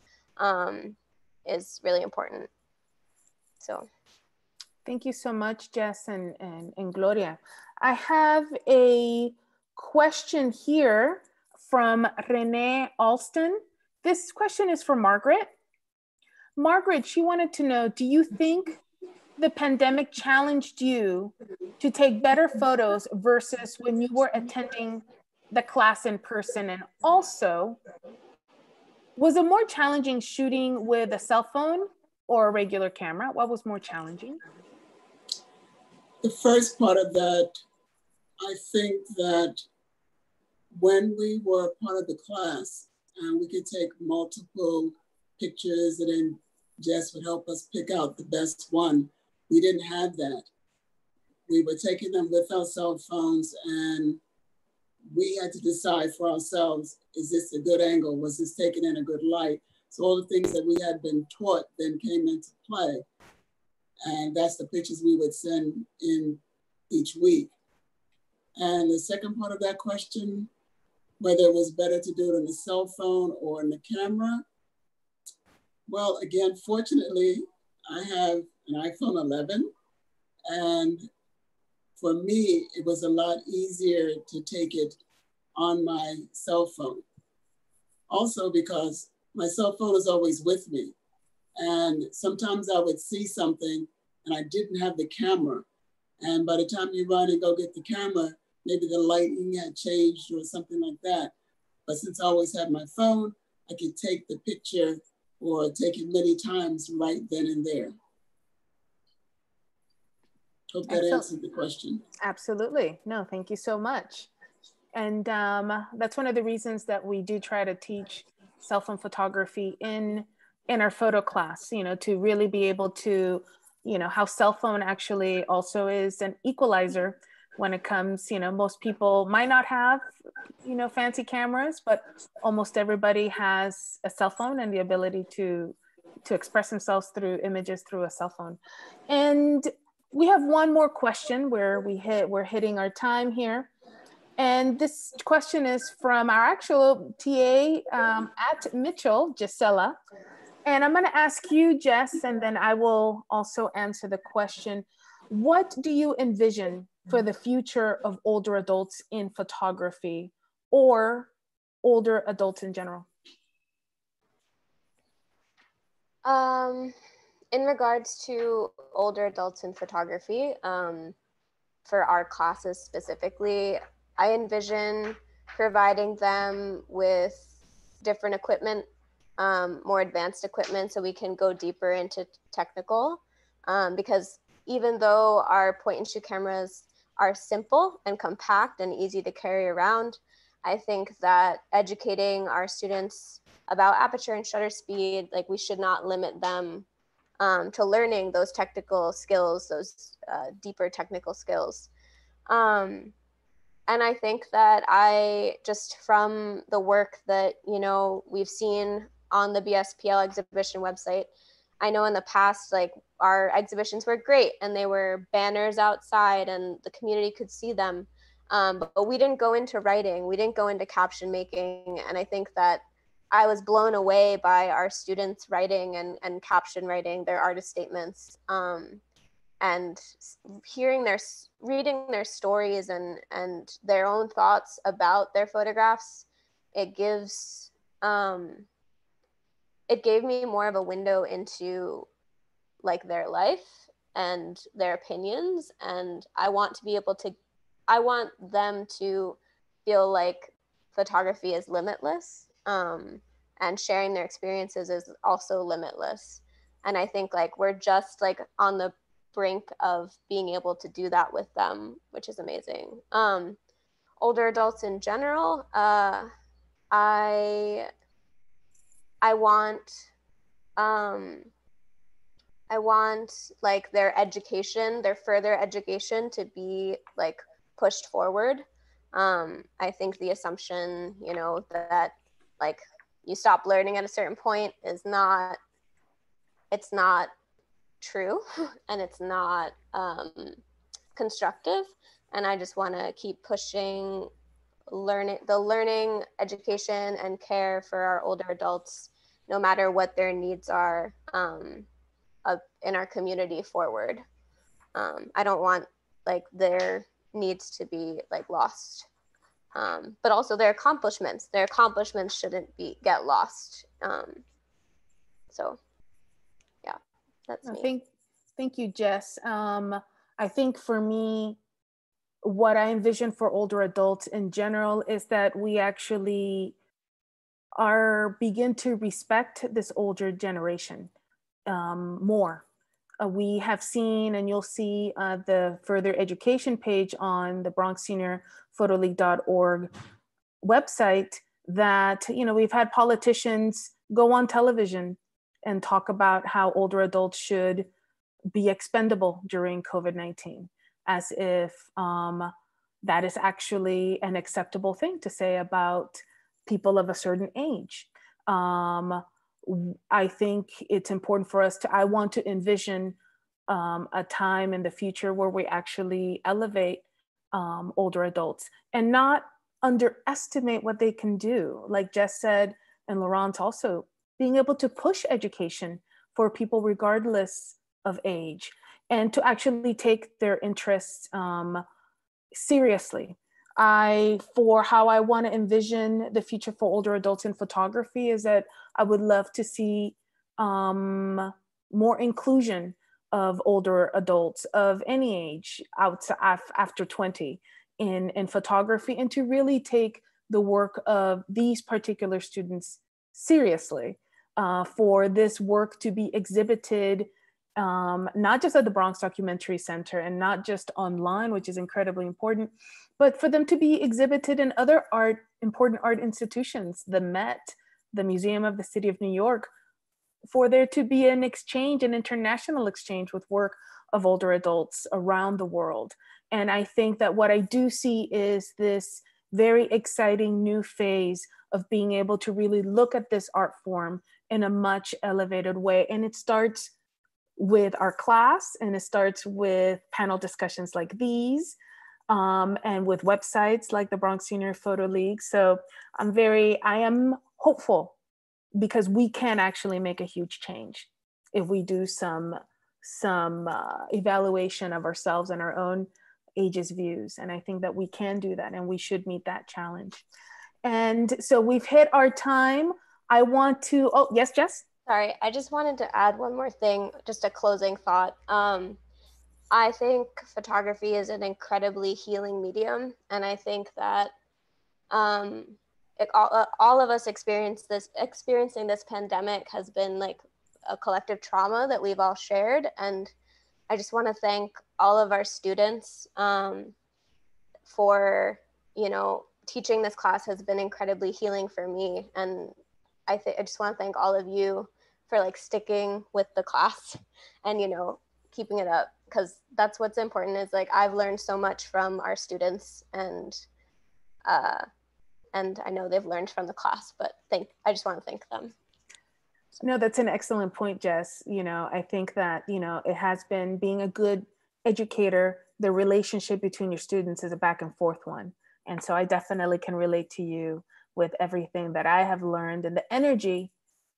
is really important. So. Thank you so much, Jess and Gloria. I have a question here from Renee Alston. This question is for Margaret. Margaret, she wanted to know, do you think the pandemic challenged you to take better photos versus when you were attending the class in person? And also, was it more challenging shooting with a cell phone or a regular camera? What was more challenging? The first part of that, I think that when we were part of the class and we could take multiple pictures and then Jess would help us pick out the best one, we didn't have that. We were taking them with our cell phones and we had to decide for ourselves, is this a good angle? Was this taken in a good light? So all the things that we had been taught then came into play. And that's the pictures we would send in each week. And the second part of that question, whether it was better to do it on the cell phone or on the camera. Well, again, fortunately, I have an iPhone 11. And for me, it was a lot easier to take it on my cell phone. Also because my cell phone is always with me. And sometimes I would see something and I didn't have the camera. And by the time you run and go get the camera, maybe the lighting had changed or something like that. But since I always had my phone, I could take the picture or take it many times right then and there. Hope that answered the question. Absolutely. No, thank you so much. And that's one of the reasons that we do try to teach cell phone photography in our photo class, you know, to really be able to, you know, how cell phone actually also is an equalizer when it comes, you know, most people might not have, you know, fancy cameras, but almost everybody has a cell phone and the ability to express themselves through images through a cell phone. And we have one more question where we're hitting our time here. And this question is from our actual TA at Mitchell, Gisela. And I'm going to ask you, Jess, and then I will also answer the question. What do you envision for the future of older adults in photography or older adults in general? In regards to older adults in photography, for our classes specifically, I envision providing them with different equipment, more advanced equipment, so we can go deeper into technical, because even though our point and shoot cameras are simple and compact and easy to carry around, I think that educating our students about aperture and shutter speed, like we should not limit them to learning those technical skills, those deeper technical skills. And I think that just from the work that, you know, we've seen on the BSPL exhibition website, I know in the past, like our exhibitions were great and they were banners outside and the community could see them. But we didn't go into writing, we didn't go into caption making. And I think that I was blown away by our students writing and caption writing their artist statements, and reading their stories and their own thoughts about their photographs. It gave me more of a window into like their life and their opinions. And I want them to feel like photography is limitless, and sharing their experiences is also limitless. And I think like we're just like on the brink of being able to do that with them, which is amazing. Older adults in general, I want like their education, their further education to be like pushed forward. I think the assumption, you know, that like you stop learning at a certain point it's not true and it's not constructive. And I just want to keep pushing learning, education, and care for our older adults, no matter what their needs are, in our community forward. I don't want like their needs to be like lost but also their accomplishments. Their accomplishments shouldn't get lost. So yeah, that's me. Thank you, Jess. I think for me, what I envision for older adults in general is that we actually begin to respect this older generation more. We have seen, and you'll see the further education page on the Bronx Senior Photoleague.org website, that, you know, we've had politicians go on television and talk about how older adults should be expendable during COVID-19, as if that is actually an acceptable thing to say about people of a certain age. I think it's important for us I want to envision a time in the future where we actually elevate older adults and not underestimate what they can do. Like Jess said, and Laurent also, being able to push education for people regardless of age, and to actually take their interests seriously. For how I want to envision the future for older adults in photography is that I would love to see more inclusion of older adults of any age after 20 in photography, and to really take the work of these particular students seriously, for this work to be exhibited not just at the Bronx Documentary Center and not just online, which is incredibly important, but for them to be exhibited in other important art institutions, the Met, the Museum of the City of New York, for there to be an exchange, an international exchange with work of older adults around the world. And I think that what I do see is this very exciting new phase of being able to really look at this art form in a much elevated way. And it starts with our class, and it starts with panel discussions like these, and with websites like the Bronx Senior Photo League. So I am hopeful, because we can actually make a huge change if we do some evaluation of ourselves and our own age's views. And I think that we can do that, and we should meet that challenge. And so we've hit our time. I want to, oh, yes, Jess? Sorry, I just wanted to add one more thing, just a closing thought. I think photography is an incredibly healing medium. And I think that all of us experiencing this pandemic has been like a collective trauma that we've all shared. And I just want to thank all of our students for, you know, teaching this class has been incredibly healing for me. And I just want to thank all of you for like sticking with the class and, you know, keeping it up, because that's what's important. Is like, I've learned so much from our students, and I know they've learned from the class, but I just want to thank them. No, that's an excellent point, Jess. You know, I think that, you know, it has been, being a good educator, the relationship between your students is a back and forth one. And so I definitely can relate to you with everything that I have learned and the energy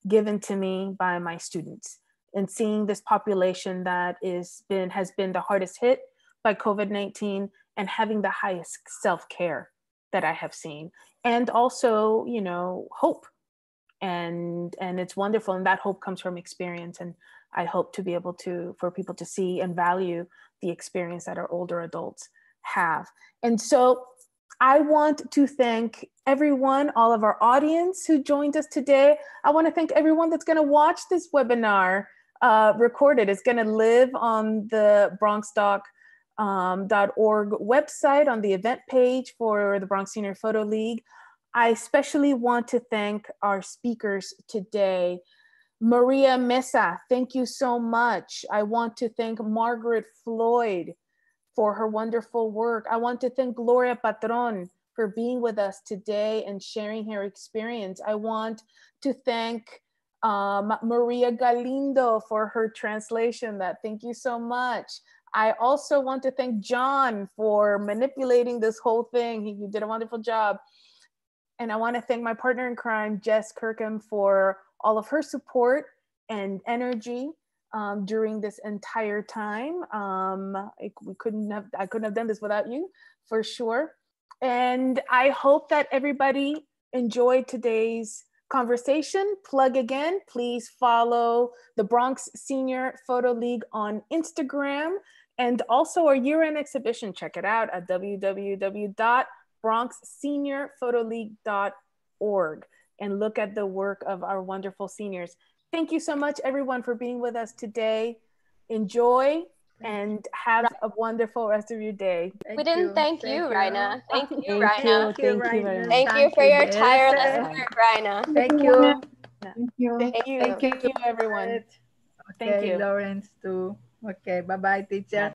given to me by my students, and seeing this population that has been the hardest hit by COVID-19, and having the highest self-care that I have seen. And also, you know, hope. And it's wonderful. And that hope comes from experience. And I hope to be able for people to see and value the experience that our older adults have. And so I want to thank everyone, all of our audience who joined us today. I want to thank everyone that's going to watch this webinar recorded. It's going to live on the BronxDoc.org website, on the event page for the Bronx Senior Photo League. I especially want to thank our speakers today. Maria Mesa, thank you so much. I want to thank Margaret Floyd for her wonderful work. I want to thank Gloria Patron for being with us today and sharing her experience. I want to thank Maria Galindo for her translation. Thank you so much. I also want to thank John for manipulating this whole thing. He did a wonderful job. And I want to thank my partner in crime, Jess Kirkham, for all of her support and energy during this entire time. I couldn't have done this without you, for sure. And I hope that everybody enjoyed today's conversation. Plug again, please follow the Bronx Senior Photo League on Instagram, and also our year-end exhibition. Check it out at www.bronxseniorphotoleague.org and look at the work of our wonderful seniors. Thank you so much, everyone, for being with us today. Enjoy and have a wonderful rest of your day. We didn't thank you, Raina. Thank you, Raina. Thank you very much. Thank you for your tireless work, Raina. Thank you. Thank you. Thank you, everyone. Okay, Thank you. Lawrence too. Okay, bye-bye, teacher.